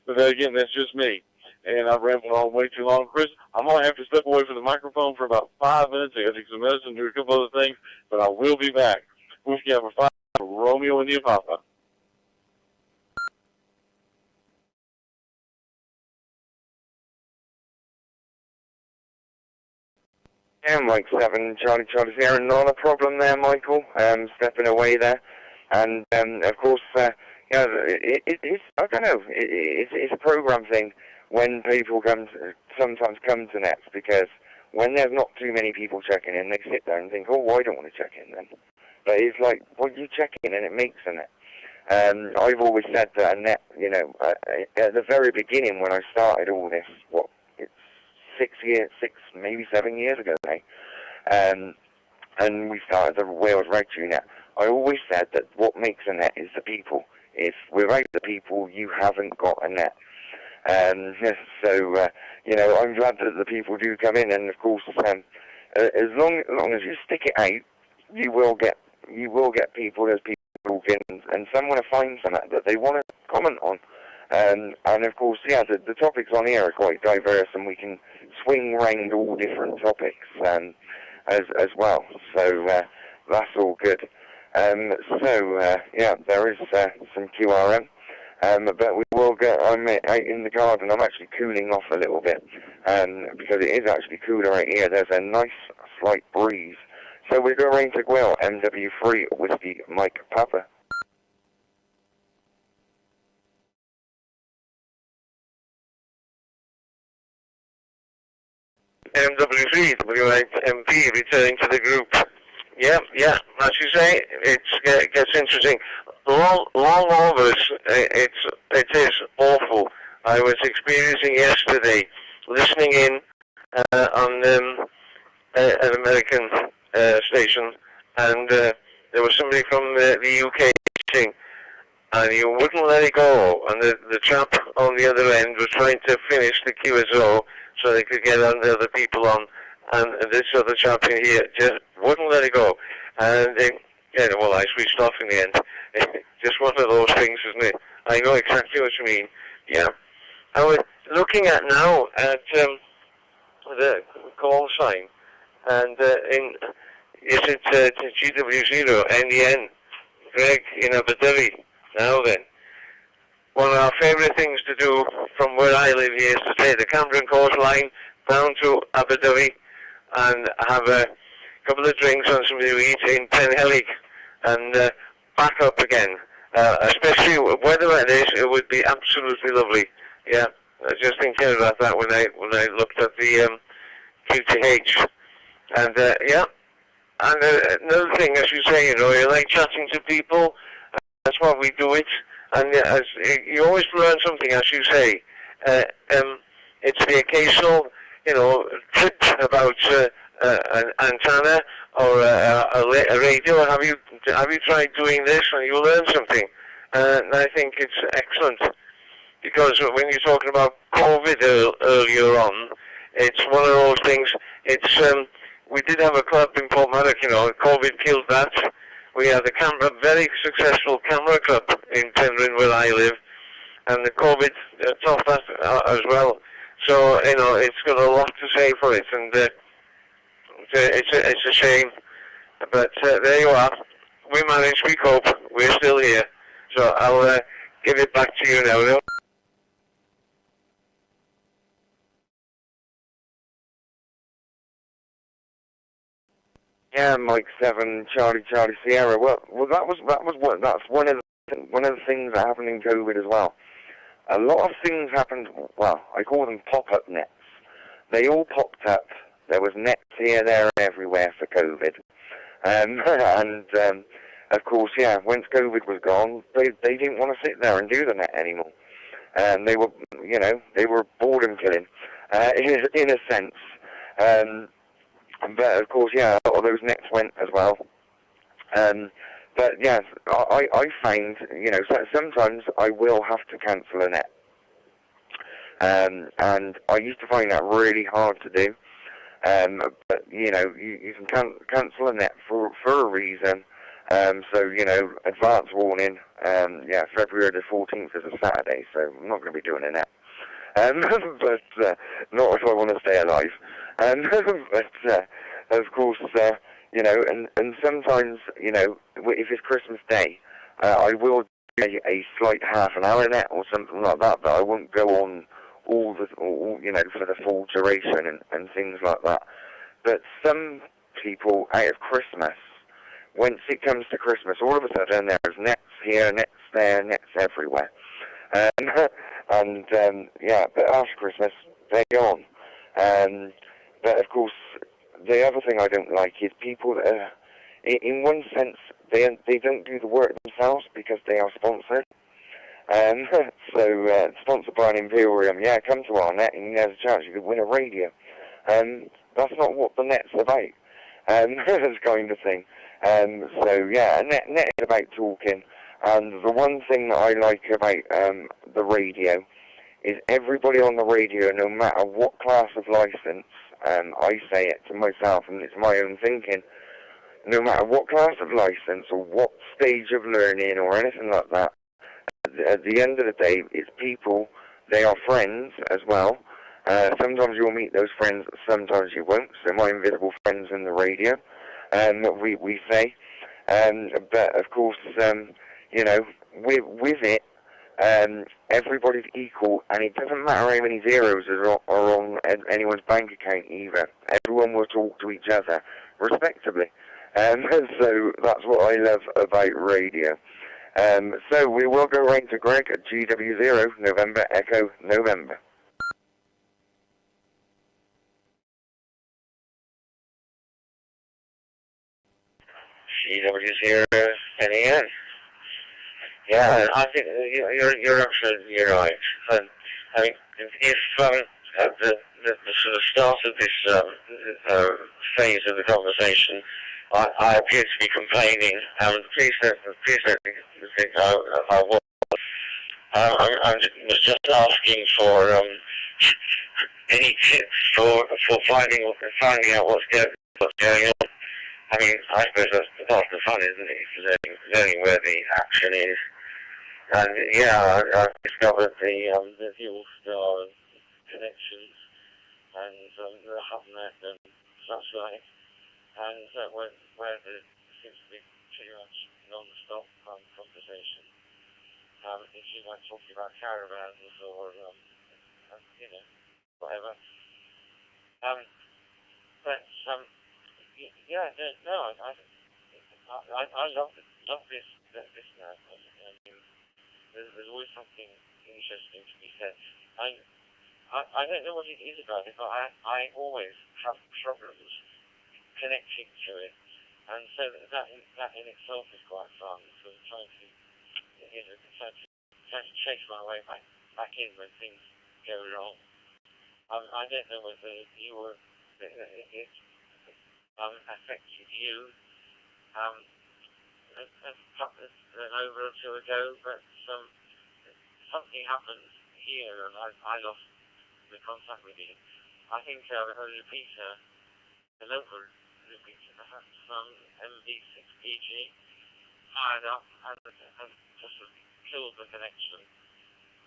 But then again, that's just me. And I've rambled on way too long. Chris, I'm going to have to step away from the microphone for about 5 minutes. I got to take some medicine, do a couple other things, but I will be back. Whiskey Alpha 5, Romeo India Papa. Yeah, Mike 7, Charlie here, and not a problem there, Michael. Stepping away there. And, of course, it's, I don't know, it's a program thing when people sometimes come to nets, because when there's not too many people checking in, they sit there and think, oh, well, I don't want to check in then. But it's like, well, you check in and it makes a net. I've always said that a net, at the very beginning when I started all this, it's 6, maybe 7 years ago now, and we started the Wales Ragchew Net, I always said that what makes a net is the people. If without the people, you haven't got a net. So, I'm glad that the people do come in, and of course, as long as you stick it out, you will get people. There's people talking, and someone will find something that they want to comment on. And of course, yeah, the topics on here are quite diverse, and we can swing round all different topics as well. So that's all good. Yeah, there is some QRM. But we will get, I'm out in the garden. I'm actually cooling off a little bit, because it is actually cooler out here. There's a nice slight breeze. So we're going to Gwil, MW3 Whiskey Mike Papa. MW3, W8MP, returning to the group. Yeah, as you say, it gets interesting. Long overs, it is awful. I was experiencing yesterday, listening in on an American station, and there was somebody from the UK sing, and you wouldn't let it go, and the chap on the other end was trying to finish the QSO so they could get the other people on, and this other chap in here just wouldn't let it go, and well, I switched off in the end. Just one of those things, isn't it? I know exactly what you mean. Yeah. I was looking at now at the call sign, and is it GW0 NDN Greg in Abu Dhabi? Now then, one of our favourite things to do from where I live here is to take the Cambrian coastline down to Abu Dhabi and have a couple of drinks on somebody who eats in Penhelig and back up again. Especially weather like this, it would be absolutely lovely. Yeah, I was just thinking about that when I looked at the QTH. And yeah, and another thing, as you say, you like chatting to people. That's why we do it. And as you always learn something, as you say. It's the occasional, tip about an antenna or a radio. Have you tried doing this? And you learn something. And I think it's excellent, because when you're talking about COVID earlier on, it's one of those things. It's we did have a club in Portmaddock. COVID killed that. We had a very successful camera club in Penryn where I live, and the COVID topped that as well. So it's got a lot to say for it, and it's a shame. But there you are. We managed. We cope. We're still here. So I'll give it back to you now. Yeah, Mike 7, Charlie Sierra. Well, that's one of the things that happened in COVID as well. A lot of things happened. Well, I call them pop-up nets. They all popped up. There was nets here, there, and everywhere for COVID. Of course, yeah, once COVID was gone, they didn't want to sit there and do the net anymore. They were boredom killing, in a sense. But of course, yeah, a lot of those nets went as well. But yes, I find, sometimes I will have to cancel a net. And I used to find that really hard to do. But you can cancel a net for a reason. So advance warning. February the 14th is a Saturday, so I'm not going to be doing a net. But not if I want to stay alive. But of course, and sometimes, if it's Christmas Day, I will do a slight half an hour net or something like that, but I won't go on all for the full duration and things like that. But some people, out of Christmas, once it comes to Christmas, all of a sudden there's nets here, nets there, nets everywhere. But after Christmas, they're gone. But of course, the other thing I don't like is people that, in one sense, they don't do the work themselves because they are sponsored. Sponsored by an Imperium, come to our net and there's a chance you could win a radio. That's not what the net's about. This kind of thing. A net is about talking. And the one thing that I like about the radio is everybody on the radio, no matter what class of license, I say it to myself, and it's my own thinking, no matter what class of license or what stage of learning or anything like that. At the end of the day, it's people. They are friends as well. Sometimes you'll meet those friends, sometimes you won't. So my invisible friends in the radio, we say. But of course, you know, with it, everybody's equal, and it doesn't matter how many zeros are on anyone's bank account either. Everyone will talk to each other respectably. So that's what I love about radio. So we will go right to Greg at GW0 November Echo November. GW0 NEN. Yeah, I think you're absolutely right. I mean, if the sort of start of this phase of the conversation, I appear to be complaining, and please don't think I was. I was just asking for any tips for finding out what's going on. I mean, I suppose that's part of the fun, isn't it? Learning where the action is. And yeah, I discovered the ALLSTAR connections and the HubNet and such like, and where there seems to be pretty much non-stop conversation. If you like talking about caravans or you know, whatever. But yeah, no, I love this now. I mean, there's always something interesting to be said. I don't know what it is about it, but I always have problems connecting to it, and so that in itself is quite fun. Sort of trying to, you know, trying to chase my way back in when things go wrong. I don't know whether you were it affected you an over or two ago, but something happened here, and I lost the contact with you. I think a repeater, a local repeater, perhaps some MB6PG, fired up and just sort of killed the connection,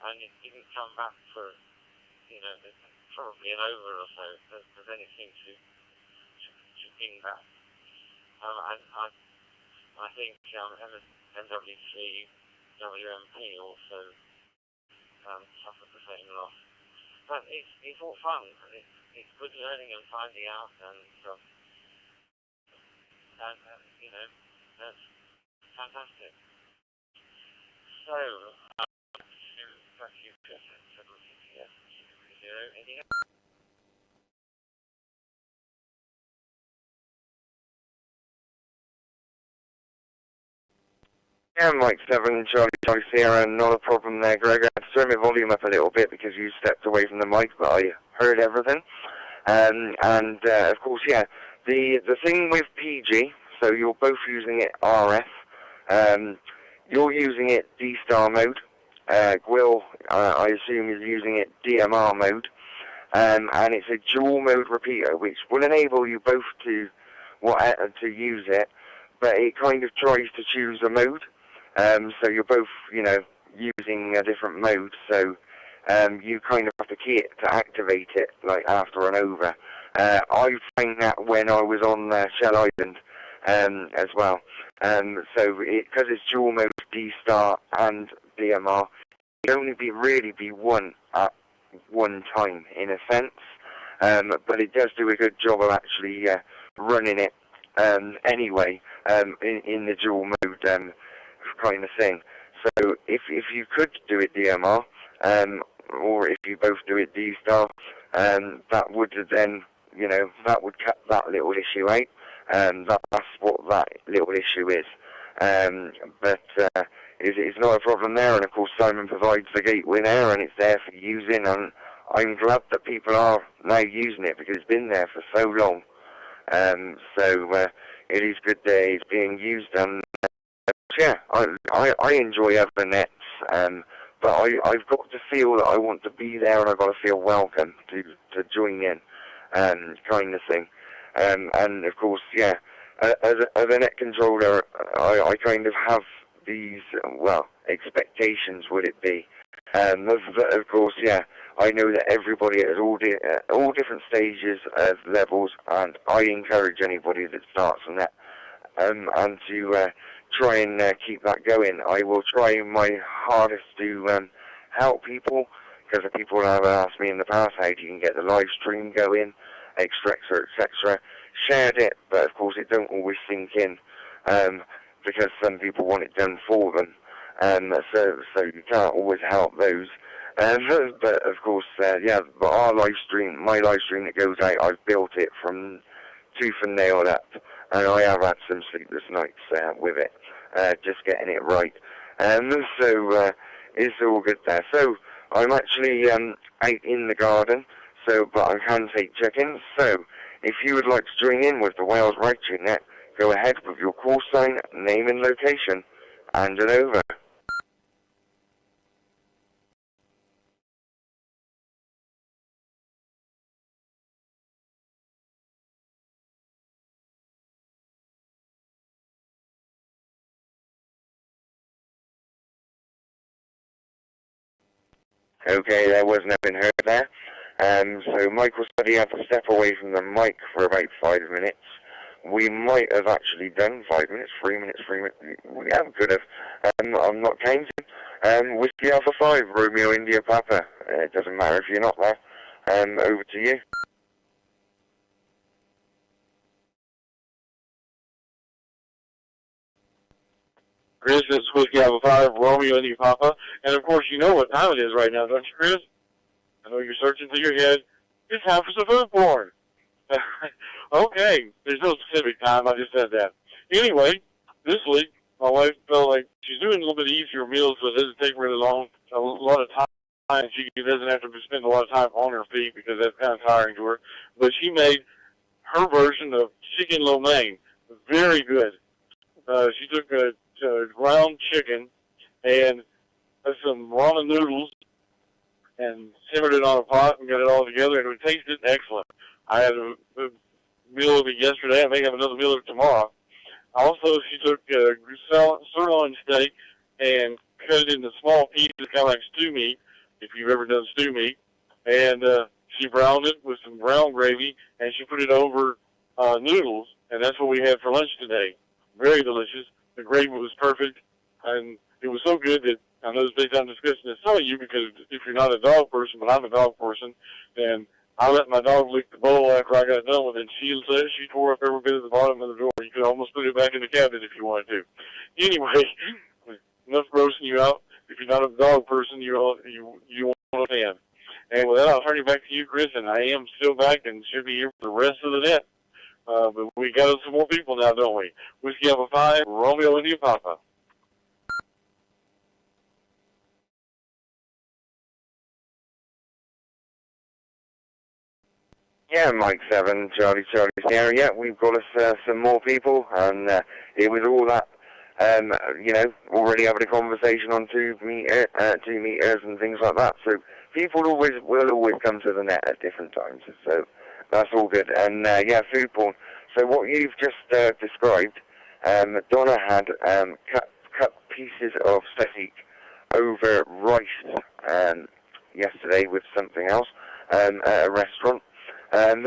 and it didn't come back for, you know, probably an over or so, but then it seemed to ping back. I think NW3 WMP also suffered the same loss. But it's all fun. It's good learning and finding out, and you know, that's fantastic. So, thank you, Chris M7CCS. Anything else? Yeah, Mike 7, Charlie Sierra, not a problem there, Greg. I had to turn my volume up a little bit because you stepped away from the mic, but I heard everything. Of course, yeah, the thing with PG, so you're both using it RF, you're using it DStar mode, Gwil, I assume, is using it DMR mode, and it's a dual mode repeater, which will enable you both to use it, but it kind of tries to choose a mode. So you're both, you know, using a different mode, so you kind of have to key it to activate it, like after an over. I found that when I was on Shell Island as well. So because it's dual mode DStar and DMR, it can only really be one at one time, in a sense. But it does do a good job of actually running it anyway in the dual mode kind of thing. So if you could do it DMR, or if you both do it DStar, that would then, you know, that would cut that little issue out. That's what that little issue is. But it's not a problem there, and of course Simon provides the gateway there, and it's there for using, and I'm glad that people are now using it because it's been there for so long. So it is good that it's being used, and yeah, I enjoy other nets, but I've got to feel that I want to be there, and I've got to feel welcome to join in, kind of thing. And of course, yeah, as a net controller, I kind of have these, well, expectations, would it be? But of course, yeah, I know that everybody at all different stages of levels, and I encourage anybody that starts on that, and to try and keep that going. I will try my hardest to help people, because people have asked me in the past how you can get the live stream going, etc., etc. Shared it, but of course it don't always sink in, because some people want it done for them, so you can't always help those. But of course, yeah, but our live stream, my live stream that goes out, I've built it from tooth and nail up, and I have had some sleepless nights with it, just getting it right. So it's all good there. So I'm actually out in the garden, so but I can take check-ins. So if you would like to join in with the Wales Ragchew Net, go ahead with your call sign, name and location, and an over. Okay, there was nothing heard there. So Michael said he had to step away from the mic for about 5 minutes. We might have actually done 5 minutes, 3 minutes, 3 minutes. We could have. I'm not counting. Whiskey Alpha 5, Romeo India Papa. It doesn't matter if you're not there. Over to you. Chris, this is Whiskey Alpha 5, Romeo India Papa. And of course, you know what time it is right now, don't you, Chris? I know you're searching through your head. It's time for some food porn. Okay, there's no specific time, I just said that. Anyway, this week, my wife felt like she's doing a little bit easier meals, so it doesn't take really long, a lot of time. She doesn't have to spend a lot of time on her feet because that's kind of tiring to her. But she made her version of chicken lo mein. Very good. She took a ground chicken and some ramen noodles and simmered it on a pot and got it all together, and it tasted excellent. I had a meal of it yesterday. I may have another meal of it tomorrow. Also, she took sirloin steak and cut it into small pieces, kind of like stew meat, if you've ever done stew meat. And she browned it with some brown gravy, and she put it over noodles, and that's what we had for lunch today. Very delicious. The gravy was perfect, and it was so good that I know it's based on discussion to tell you, because if you're not a dog person, but I'm a dog person, then I let my dog lick the bowl after I got done with it. She says she tore up every bit at the bottom of the drawer. You could almost put it back in the cabinet if you wanted to. Anyway, enough grossing you out. If you're not a dog person, you want a fan. And with that, I'll turn it back to you, Chris, and I am still back and should be here for the rest of the net. But we got some more people now, don't we? Whiskey Alpha 5, Romeo India Papa. Yeah, Mike 7, Charlie Sierra. Yeah, we've got us some more people, and it was all that, you know, already having a conversation on 2 meters and things like that. So people will always come to the net at different times. So that's all good. And yeah, food porn. So what you've just described, Donna had cut pieces of steak over rice yesterday with something else at a restaurant. And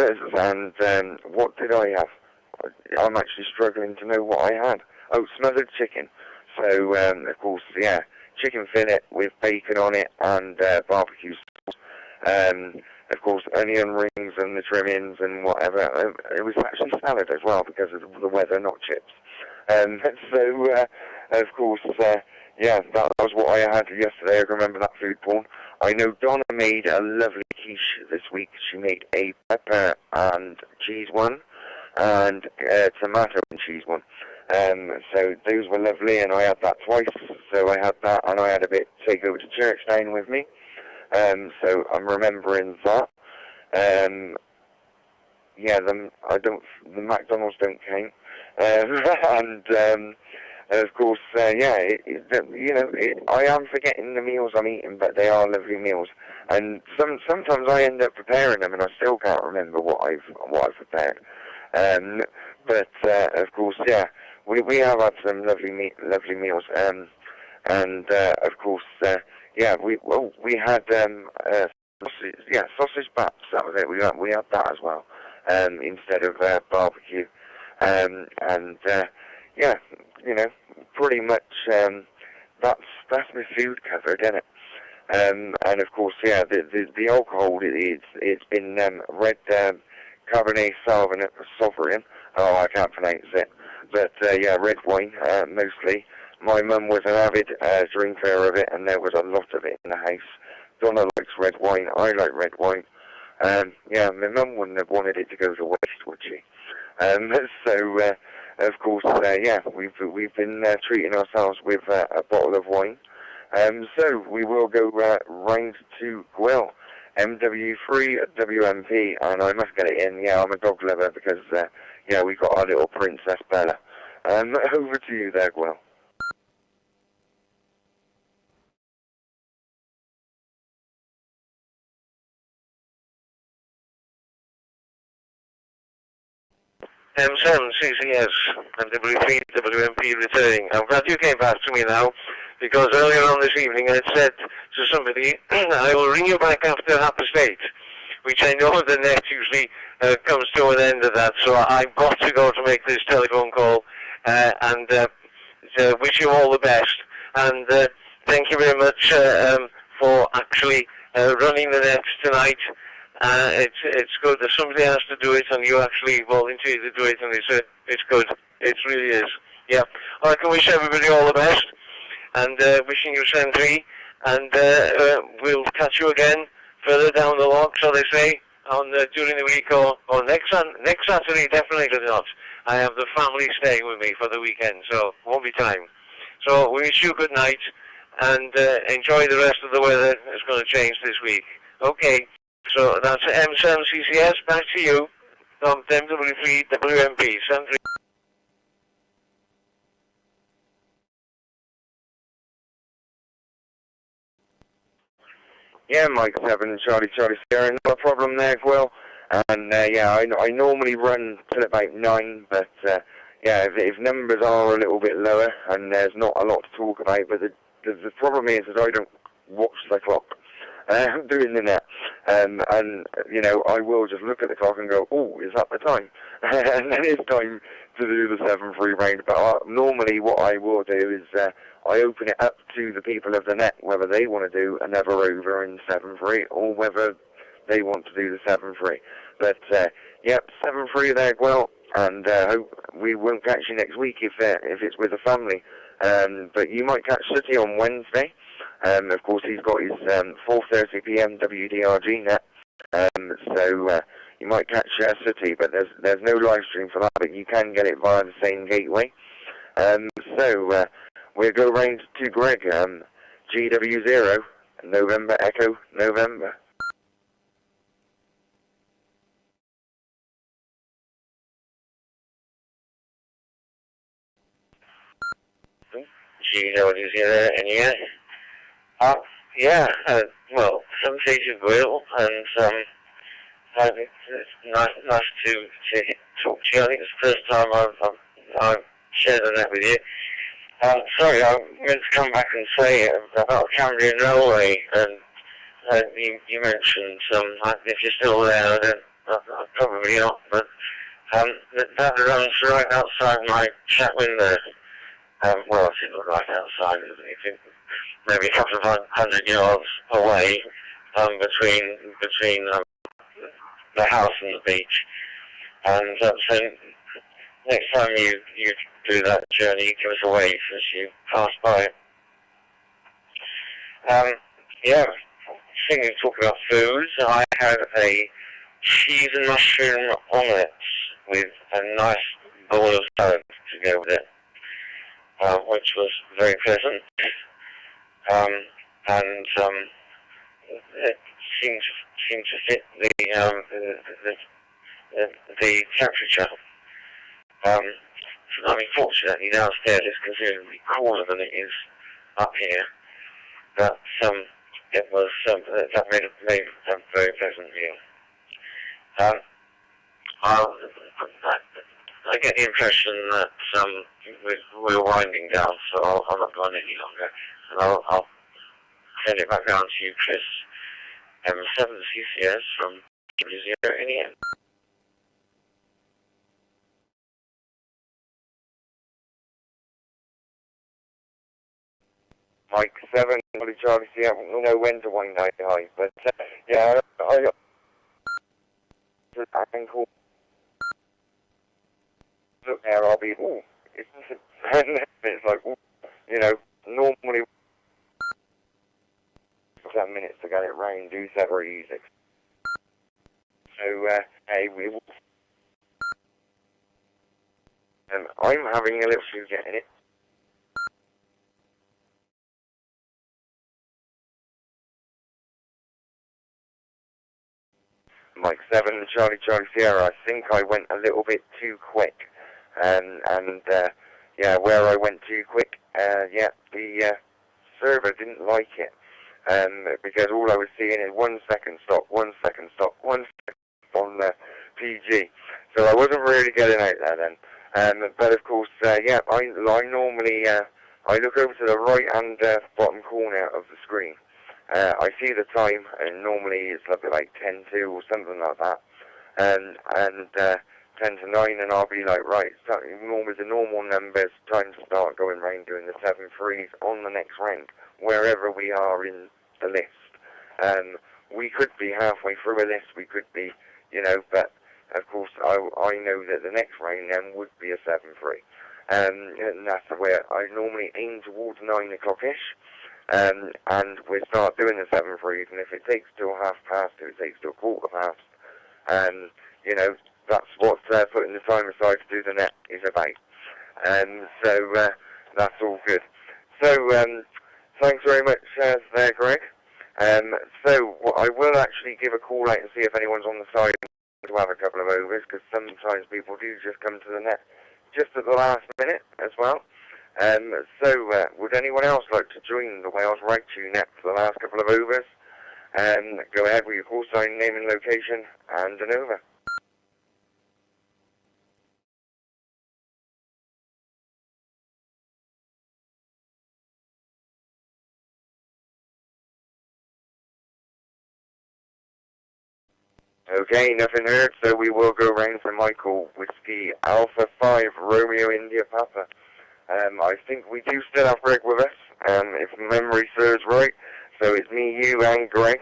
what did I have? I'm actually struggling to know what I had. Oh, smothered chicken. So, of course, yeah, chicken fillet with bacon on it and barbecue sauce. Of course, onion rings and the trimmings and whatever. It was actually salad as well because of the weather, not chips. So, of course, yeah, that was what I had yesterday. I can remember that food porn. I know Donna made a lovely quiche this week. She made a pepper and cheese one and tomato and cheese one. So those were lovely, and I had that twice. So I had that, and I had a bit to take over to church down with me. So I'm remembering that. Yeah, the McDonald's don't count. And of course, yeah, you know, I am forgetting the meals I'm eating, but they are lovely meals. And sometimes I end up preparing them, and I still can't remember what I've prepared. but of course, yeah, we have had some lovely meals, and of course, yeah, we had sausage baps. That was it. We had that as well, instead of barbecue, and yeah, you know, pretty much that's my food covered, isn't it? And of course, yeah, the alcohol, it's been red Cabernet Sauvignon. Oh, I can't pronounce it, but yeah, red wine mostly. My mum was an avid drinker of it, and there was a lot of it in the house. Donna likes red wine. I like red wine. Yeah, my mum wouldn't have wanted it to go to waste, would she? So, of course, yeah, we've been treating ourselves with a bottle of wine. So we will go round to Gwil, MW3WMP, and I must get it in. Yeah, I'm a dog lover because yeah, we got our little Princess Bella. Over to you there, Gwil. M7CCS and W3WMP returning. I'm glad you came back to me now, because earlier on this evening I said to somebody, I will ring you back after 8:30, which I know the net usually comes to an end of that, so I've got to go to make this telephone call, and wish you all the best, and thank you very much for actually running the net tonight. It's good that somebody has to do it, and you actually volunteered to do it, and it's good. It really is. Yeah. I can wish everybody all the best, and wishing you sentry, and we'll catch you again further down the log, so they say, on during the week or next Saturday. Definitely not. I have the family staying with me for the weekend, so won't be time. So we wish you good night, and enjoy the rest of the weather. It's going to change this week. Okay. So that's M7CCS, back to you, from MW3WMP, Sentry. Yeah, Mike 7, Charlie Sierra, not a problem there, Gwil. And yeah, I normally run till about 9, but yeah, if numbers are a little bit lower, and there's not a lot to talk about, but the problem is that I don't watch the clock. Doing the net, and you know, I will just look at the clock and go, oh, is that the time? And then it's time to do the 7-3 round. But normally what I will do is I open it up to the people of the net, whether they want to do another over in 7-3 or whether they want to do the 7-3. But yep, 7-3 there, well, and hope we won't catch you next week if it's with the family. But you might catch City on Wednesday. Of course, he's got his 4:30 PM W.D.R.G net, so you might catch City, but there's no live stream for that, but you can get it via the same gateway. So we'll go round to Greg, GW0, November Echo November. GW0, and yeah. Yeah, well, some days you will, and it's nice to talk to you. I think it's the first time I've shared a net with you. Sorry, I meant to come back and say about Cambrian Railway, and you mentioned if you're still there, then probably not, but that runs right outside my chat window. Well, it's not right outside, maybe a couple of 100 yards away, between the house and the beach. And so next time you do that journey, you give us a wave as you pass by. Yeah, thinking, talking about foods, I had a cheese and mushroom omelette with a nice bowl of salad to go with it, which was very pleasant. And it seemed to fit the temperature. I mean, fortunately downstairs it's considerably cooler than it is up here. But it was that made a very pleasant meal. I get the impression that we're winding down, so I'll not go on any longer. And I'll send it back down to you, Chris M7CCS from W.D.R.G. Mike 7, Charlie C. I don't know when to wind that high, but yeah, I ankle. Look there, I'll be, ooh, it's like, ooh, you know, normally 7 minutes to get it round, do that very easy. So, hey, we will. I'm having a little issue getting it. Mike 7, Charlie Sierra, I think I went a little bit too quick. Yeah, where I went too quick, yeah, the server didn't like it. Because all I was seeing is 1 second stop, 1 second stop, 1 second on the PG. So I wasn't really getting out there then. But of course, yeah, I normally, I look over to the right hand bottom corner of the screen. I see the time, and normally it's like 10 to or something like that. 10 to 9, and I'll be like, right, normally the normal numbers, time to start going round doing the 7-3s on the next round, wherever we are in the list. We could be halfway through a list, we could be, you know, but of course I know that the next round then would be a 7-3. And that's where I normally aim towards 9 o'clock-ish. And we start doing the 7-3s, and if it takes till 2:30, if it takes till 2:15, you know, that's what putting the time aside to do the net is about. So that's all good. So thanks very much there, Greg. So I will actually give a call out and see if anyone's on the side to have a couple of overs, because sometimes people do just come to the net just at the last minute as well. So would anyone else like to join the Wales Ragchew Net for the last couple of overs? Go ahead with your call sign, name and location, and an over. Okay, nothing heard, so we will go round for Michael, Whiskey Alpha 5, Romeo India Papa. I think we do still have Greg with us, if memory serves right. So it's me, you, and Greg,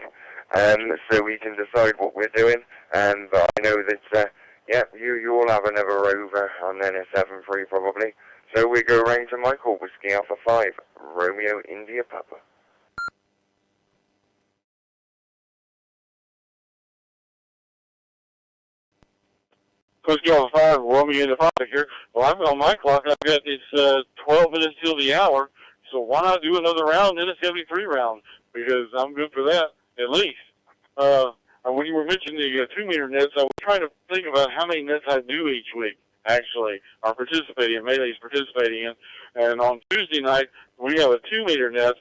so we can decide what we're doing. But I know that, yeah, you all have another over, and then a 7-3 probably. So we go round to Michael, Whiskey Alpha 5, Romeo India Papa. Whiskey Alpha 5, Romeo India Papa here. Well, I've got on my clock, I've got it's 12 minutes till the hour, so why not do another round, then a 73 round, because I'm good for that, at least. When you were mentioning the 2-meter nets, I was trying to think about how many nets I do each week, actually, are participating in, Melee's participating in. And on Tuesday night, we have a 2-meter net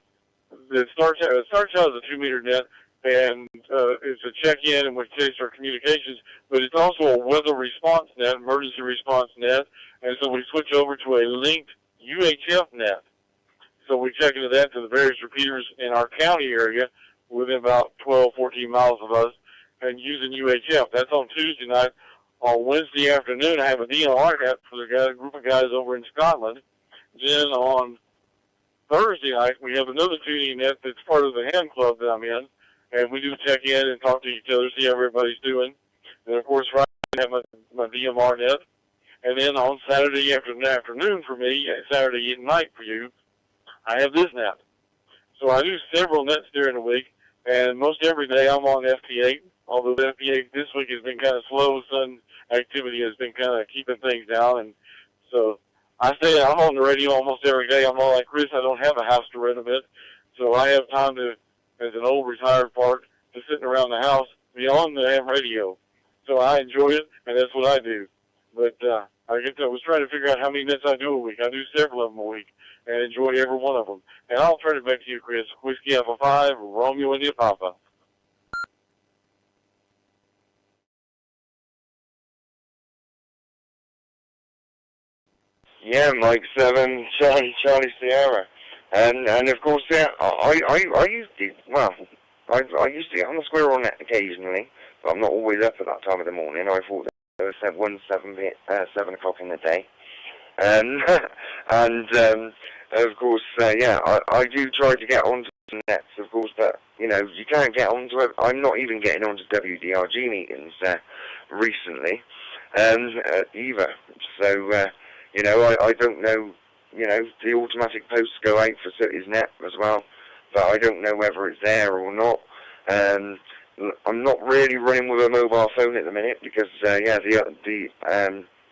that starts out as a 2-meter net, and it's a check-in and we chase our communications, but it's also a weather response net, emergency response net, and so we switch over to a linked UHF net. So we check into that to the various repeaters in our county area within about 12, 14 miles of us, and using UHF. That's on Tuesday night. On Wednesday afternoon, I have a DMR net for the group of guys over in Scotland. Then on Thursday night, we have another tuning net that's part of the hand club that I'm in, and we do check in and talk to each other, see how everybody's doing. And of course, Friday I have my DMR net. And then on Saturday afternoon for me, Saturday night for you, I have this net. So I do several nets during the week, and most every day I'm on FP8, although the FP8 this week has been kind of slow. Sun activity has been kind of keeping things down, and so I say I'm on the radio almost every day. I'm all like, Chris, I don't have a house to renovate, so I have time to, as an old retired part, to sitting around the house, be on the ham radio. So I enjoy it, and that's what I do. But I was trying to figure out how many nets I do a week. I do several of them a week, and enjoy every one of them. And I'll turn it back to you, Chris. Whiskey Alpha 5, Romeo India Papa. Yeah, Mike 7, Charlie Sierra. And of course, yeah, I used to, well, I used to get on the Squirrel Net occasionally, but I'm not always up at that time of the morning. I thought that it was 7 o'clock in the day. And of course, yeah, I do try to get onto the nets, of course, but, you know, you can't get onto it. I'm not even getting onto W.D.R.G meetings recently either. So, you know, I don't know, you know, the automatic posts go out for Cities Net as well, but I don't know whether it's there or not. I'm not really running with a mobile phone at the minute because, yeah, the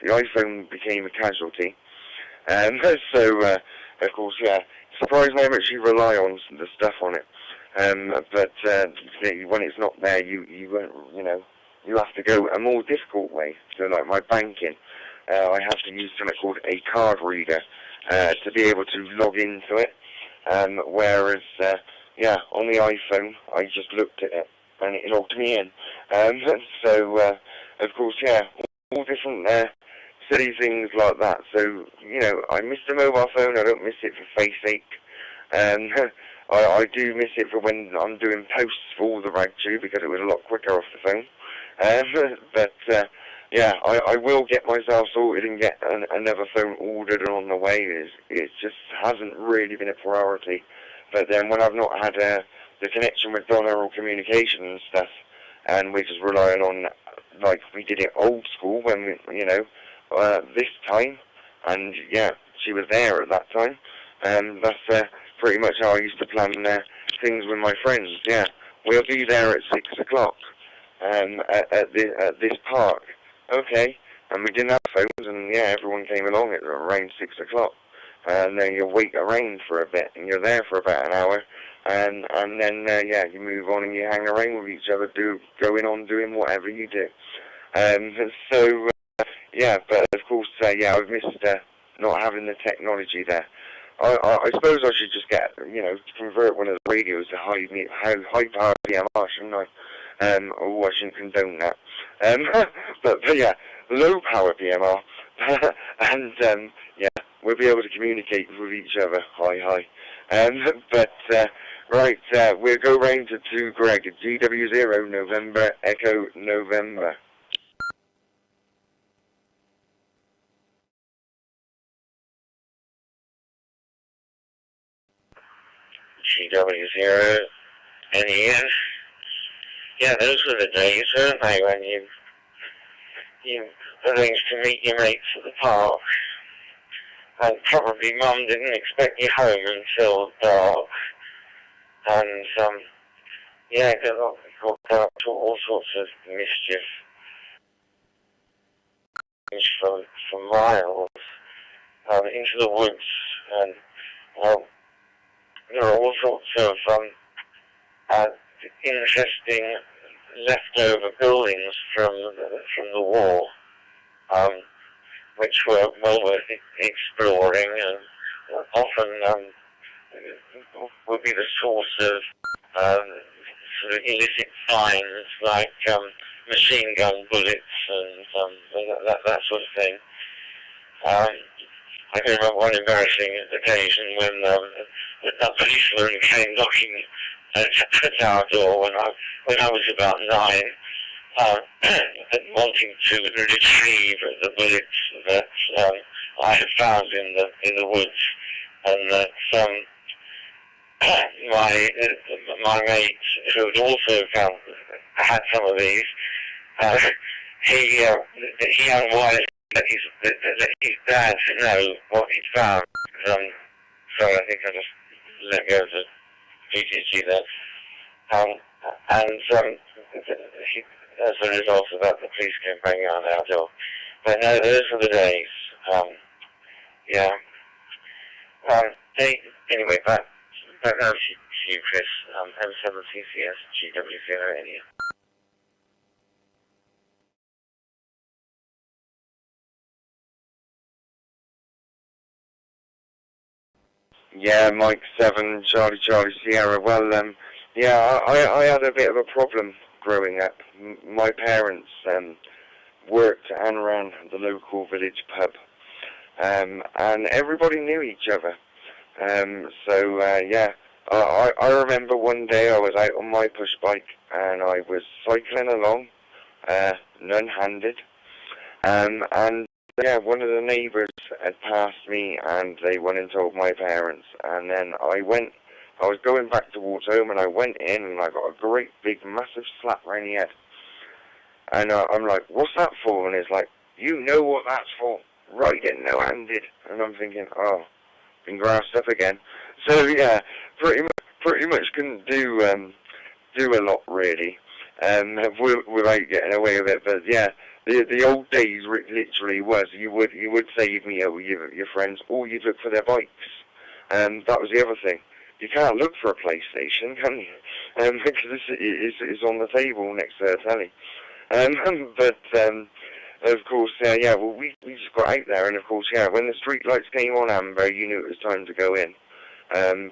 iPhone became a casualty. So, of course, yeah, surprised how much you rely on the stuff on it. But when it's not there, you won't, you know, you have to go a more difficult way. So, like my banking, I have to use something called a card reader to be able to log into it. Whereas, yeah, on the iPhone, I just looked at it and it logged me in. So, of course, yeah, all different silly things like that. So, you know, I miss the mobile phone. I don't miss it for face ache. I do miss it for when I'm doing posts for the Ragchew because it was a lot quicker off the phone. But yeah, I will get myself sorted and get another phone ordered and on the way. It just hasn't really been a priority. But then when I've not had the connection with Donna or communication and stuff, and we're just relying on, like we did it old school when we, you know, this time, and yeah, she was there at that time. That's pretty much how I used to plan things with my friends. Yeah, we'll be there at 6 o'clock at this park. Okay, and we didn't have phones, and yeah, everyone came along at around 6 o'clock. And then you wait around for a bit, and you're there for about an hour, and then yeah, you move on and you hang around with each other, going on doing whatever you do. So yeah, but of course, yeah, I've missed not having the technology there. I suppose I should just get, you know, convert one of the radios to high power DMR, shouldn't I? Oh, I shouldn't condone that. But yeah, low power DMR, and yeah, we'll be able to communicate with each other. Hi. But right, we'll go round to Greg at GW0 November Echo November. GW0 NEN. Yeah, those were the days, weren't they, when you arranged to meet your mates at the park, and probably Mum didn't expect you home until dark, and yeah, got up to all sorts of mischief from miles into the woods, and there are all sorts of interesting leftover buildings from the war, which were well worth exploring, and often would be the source of sort of illicit finds like machine gun bullets and that sort of thing. I can remember one embarrassing occasion when a policeman came knocking at our door when I was about 9, wanting to retrieve the bullets that I had found in the woods, and that my mate, who had also had some of these, he unwisely let his dad know what he'd found. So I think I just let go of the PTG there. And as a result of that, the police came banging on our door. But no, those were the days. Yeah. Anyway, back now to you, Chris. M7CCS GW0 India. Yeah, Mike 7, Charlie Sierra. Well, yeah, I had a bit of a problem growing up. My parents worked and ran the local village pub, and everybody knew each other. Yeah, I remember one day I was out on my push bike and I was cycling along, none-handed, and yeah, one of the neighbours had passed me and they went and told my parents, and then I was going back towards home and I went in and I got a great big massive slap round the head. And I'm like, what's that for? And it's like, you know what that's for, riding no-handed. And I'm thinking, oh, been grassed up again. So yeah, pretty much couldn't do a lot really, without getting away with it. But yeah, the old days literally was you would save me with your friends, or you'd look for their bikes. That was the other thing. You can't look for a PlayStation, can you? Because it's on the table next to the telly. Of course, yeah, well, we just got out there, and of course, yeah, when the street lights came on amber, you knew it was time to go in.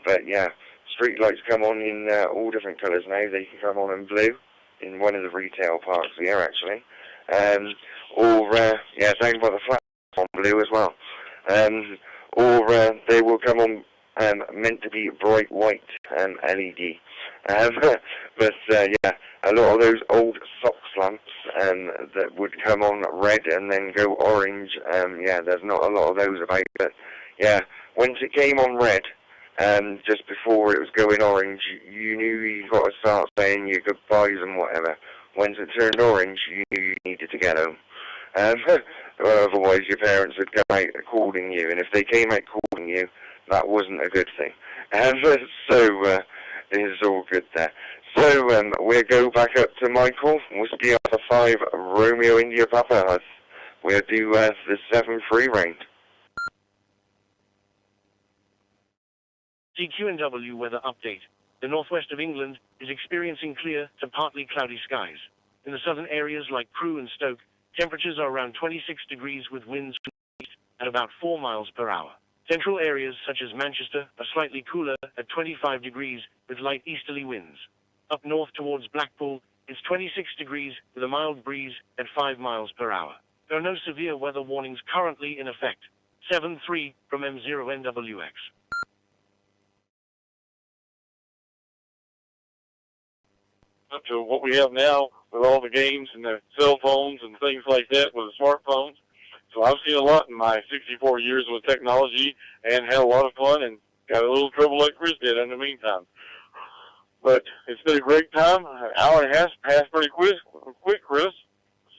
But yeah, street lights come on in all different colours now. They can come on in blue, in one of the retail parks here, actually. Or, yeah, down by the flat on blue as well. Or they will come on meant to be bright white LED. But yeah, a lot of those old SOX lamps that would come on red and then go orange, yeah, there's not a lot of those about. But yeah, once it came on red, just before it was going orange, you knew you got to start saying your goodbyes and whatever. Once it turned orange, you knew you needed to get home. Otherwise your parents would come out calling you, and if they came out calling you, that wasn't a good thing. So it's all good there. So we'll go back up to Michael. Whiskey Alpha 5 Romeo India Papa. We'll do the 7-3 round. CQNW weather update. The northwest of England is experiencing clear to partly cloudy skies. In the southern areas like Crewe and Stoke, temperatures are around 26 degrees with winds at about 4 miles per hour. Central areas such as Manchester are slightly cooler at 25 degrees with light easterly winds. Up north towards Blackpool, it's 26 degrees with a mild breeze at 5 miles per hour. There are no severe weather warnings currently in effect. 7-3 from M0NWX. Up to what we have now with all the games and the cell phones and things like that with the smartphones. So I've seen a lot in my 64 years with technology and had a lot of fun and got a little trouble like Chris did in the meantime. But it's been a great time. An hour and a half passed pretty quick, Chris.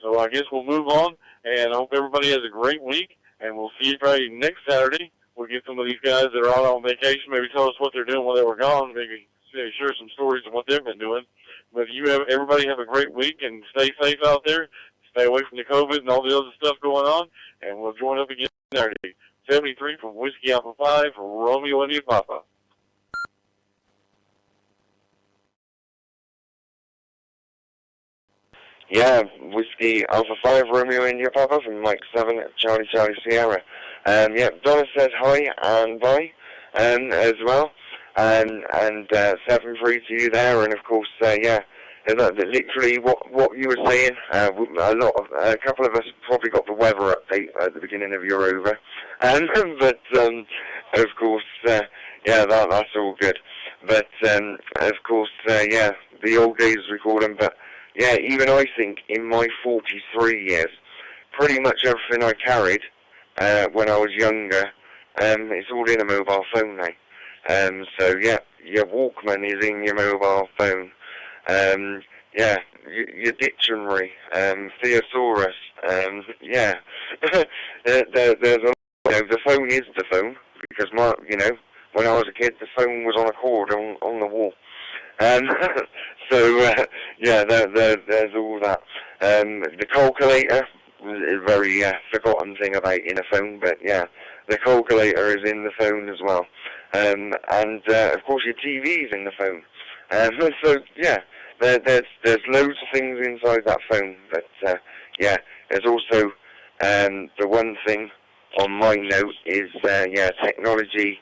So I guess we'll move on, and I hope everybody has a great week, and we'll see you probably next Saturday. We'll get some of these guys that are out on vacation, maybe tell us what they're doing while they were gone, maybe share some stories of what they've been doing. But everybody have a great week, and stay safe out there. Stay away from the COVID and all the other stuff going on, and we'll join up again Saturday. 73 from Whiskey Alpha 5 for Romeo India Papa. Yeah, Whiskey Alpha 5 Romeo India Papa from Mike 7 Charlie Sierra. Yeah, Donna says hi and bye as well. And 7-3 to you there, and of course, yeah, literally what you were saying. A couple of us probably got the weather update at the beginning of your over, but of course, yeah, that's all good. But of course, yeah, the old days recording. But yeah, even I think in my 43 years, pretty much everything I carried when I was younger, it's all in a mobile phone now. So yeah, your Walkman is in your mobile phone. Yeah, your dictionary, thesaurus. Yeah, there's a, the phone is the phone, because when I was a kid, the phone was on a cord on the wall. So yeah, there's all that. The calculator is a very forgotten thing about in a phone, but yeah, the calculator is in the phone as well. And of course your TV is in the phone. So yeah, there's loads of things inside that phone. But yeah, there's also the one thing on my note is yeah, technology.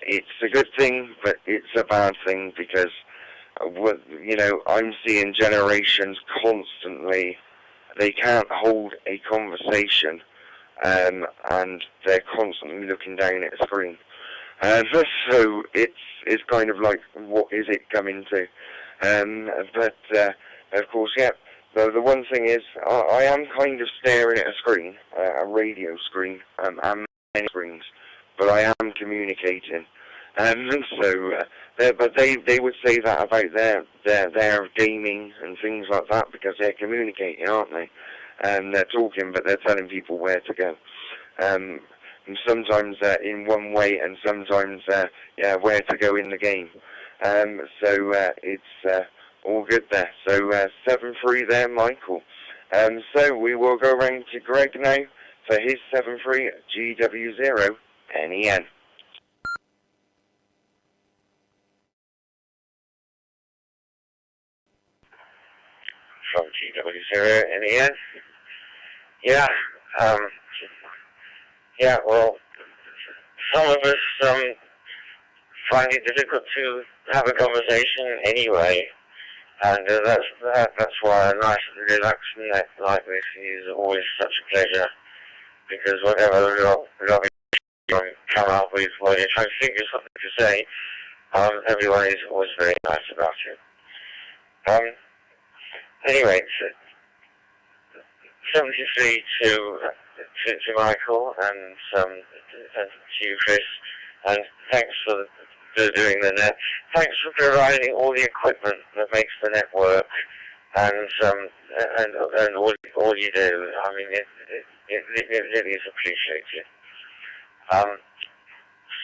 It's a good thing, but it's a bad thing because I'm seeing generations constantly. They can't hold a conversation and they're constantly looking down at a screen. So it's kind of like, what is it coming to? But of course, yeah. The one thing is, I am kind of staring at a screen, a radio screen, and many screens, but I am communicating. But they would say that about their gaming and things like that, because they're communicating, aren't they? They're talking, but they're telling people where to go. And sometimes in one way, and sometimes where to go in the game. So it's all good there. So 7-3 there, Michael. So we will go round to Greg now for his 7-3 GW0 NEN. From GW0 NEN. Yeah, well, some of us find it difficult to have a conversation anyway, and that's why a nice relaxed net like this is always such a pleasure, because whatever you come up with, while you're trying to think of something to say, everyone is always very nice about it. Anyway, 73 to Michael, and to you, Chris, and thanks for doing the net. Thanks for providing all the equipment that makes the net work, and all you do. I mean, it really is appreciated.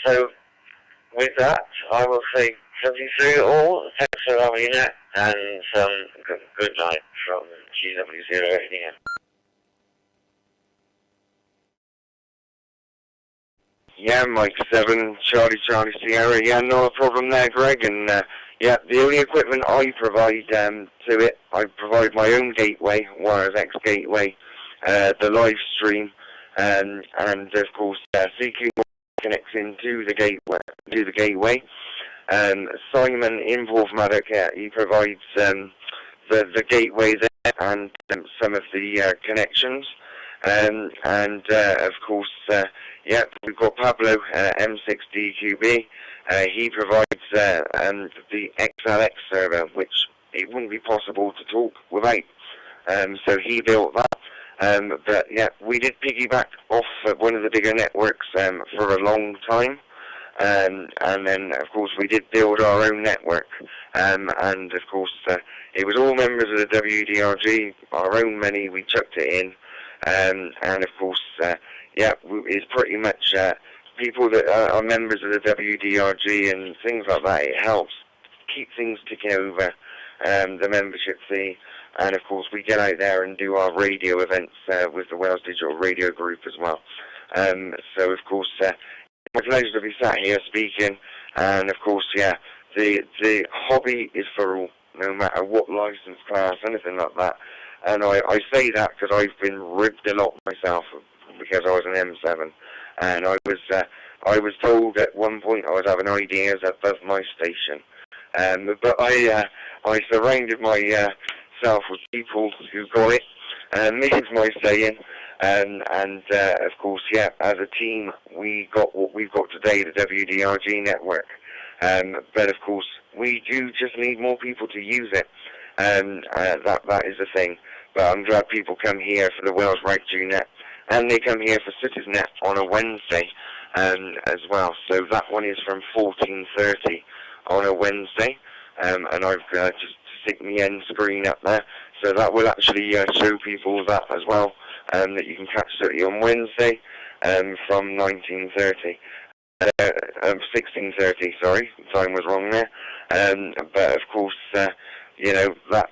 So with that, I will say 73 all. Thanks for having your net, and good night from GW0 NEN. Yeah, Mike 7, Charlie Sierra. Yeah, not a problem there, Greg. And yeah, the only equipment I provide to it, I provide my own gateway, WiresX gateway, the live stream, and of course CQNW connects into the gateway. Simon in Porthmadog, he provides the gateway there and some of the connections. And of course, yeah, we've got Pablo, M6DQB. He provides the XLX server, which it wouldn't be possible to talk without. So he built that. But yeah, we did piggyback off one of the bigger networks for a long time. And then, of course, we did build our own network. And of course, it was all members of the W.D.R.G, our own money, we chucked it in. And of course, yeah, it's pretty much people that are members of the W.D.R.G and things like that. It helps keep things ticking over, the membership fee. And of course, we get out there and do our radio events with the Wales Digital Radio Group as well. So of course, it's my pleasure to be sat here speaking. And of course, yeah, the hobby is for all, no matter what license class, anything like that. And I say that because I've been ribbed a lot myself because I was an M7, and I was told at one point I was having ideas above my station, but I surrounded myself with people who got it, and this is my saying, and of course, yeah, as a team we got what we've got today, the W.D.R.G network, but of course we do just need more people to use it. That is the thing. But I'm glad people come here for the Wales Ragchew Net, and they come here for Cities Net on a Wednesday as well. So that one is from 14:30 on a Wednesday, and I've just stick my end screen up there, so that will actually show people that as well, that you can catch City on Wednesday from 19:30. 16:30, sorry, the time was wrong there. But of course, you know, that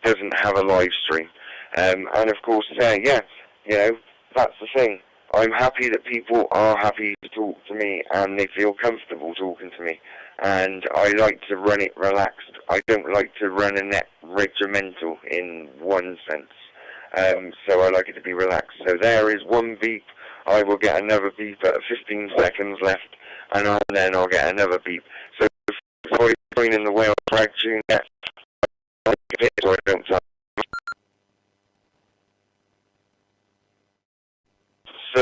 doesn't have a live stream. And of course, yeah, you know, that's the thing. I'm happy that people are happy to talk to me and they feel comfortable talking to me. And I like to run it relaxed. I don't like to run a net regimental in one sense. So I like it to be relaxed. So there is one beep. I will get another beep at 15 seconds left, and then I'll get another beep. So before you join in the Wales Ragchew Net, so I don't. So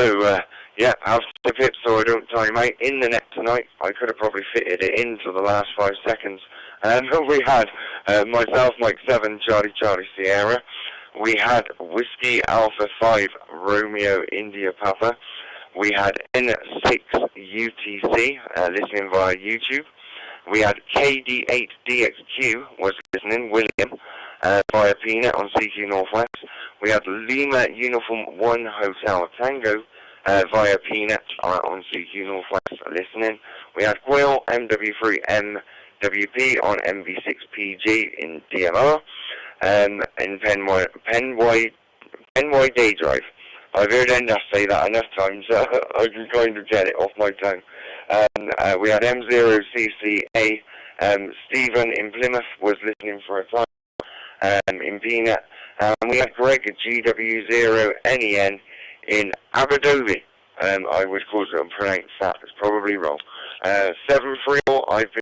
out in the net tonight. I could have probably fitted it into the last 5 seconds. We had myself, Mike 7, Charlie Sierra. We had Whiskey Alpha 5, Romeo India Papa. We had N6 UTC listening via YouTube. We had KD8DXQ was listening, William, via Peanut on CQ Northwest. We had Lima Uniform 1 Hotel Tango via Peanut on CQ Northwest listening. We had Quill MW3MWP on MB6PG in DMR. In Penway Day Drive. I've heard Enda say that enough times, I can kind of get it off my tongue. We had M0CCA. Stephen in Plymouth was listening for a time in Peanut. We had Greg at GW0NEN in Aberdovi. I would cause it and pronounce that. It's probably wrong. 730, I've been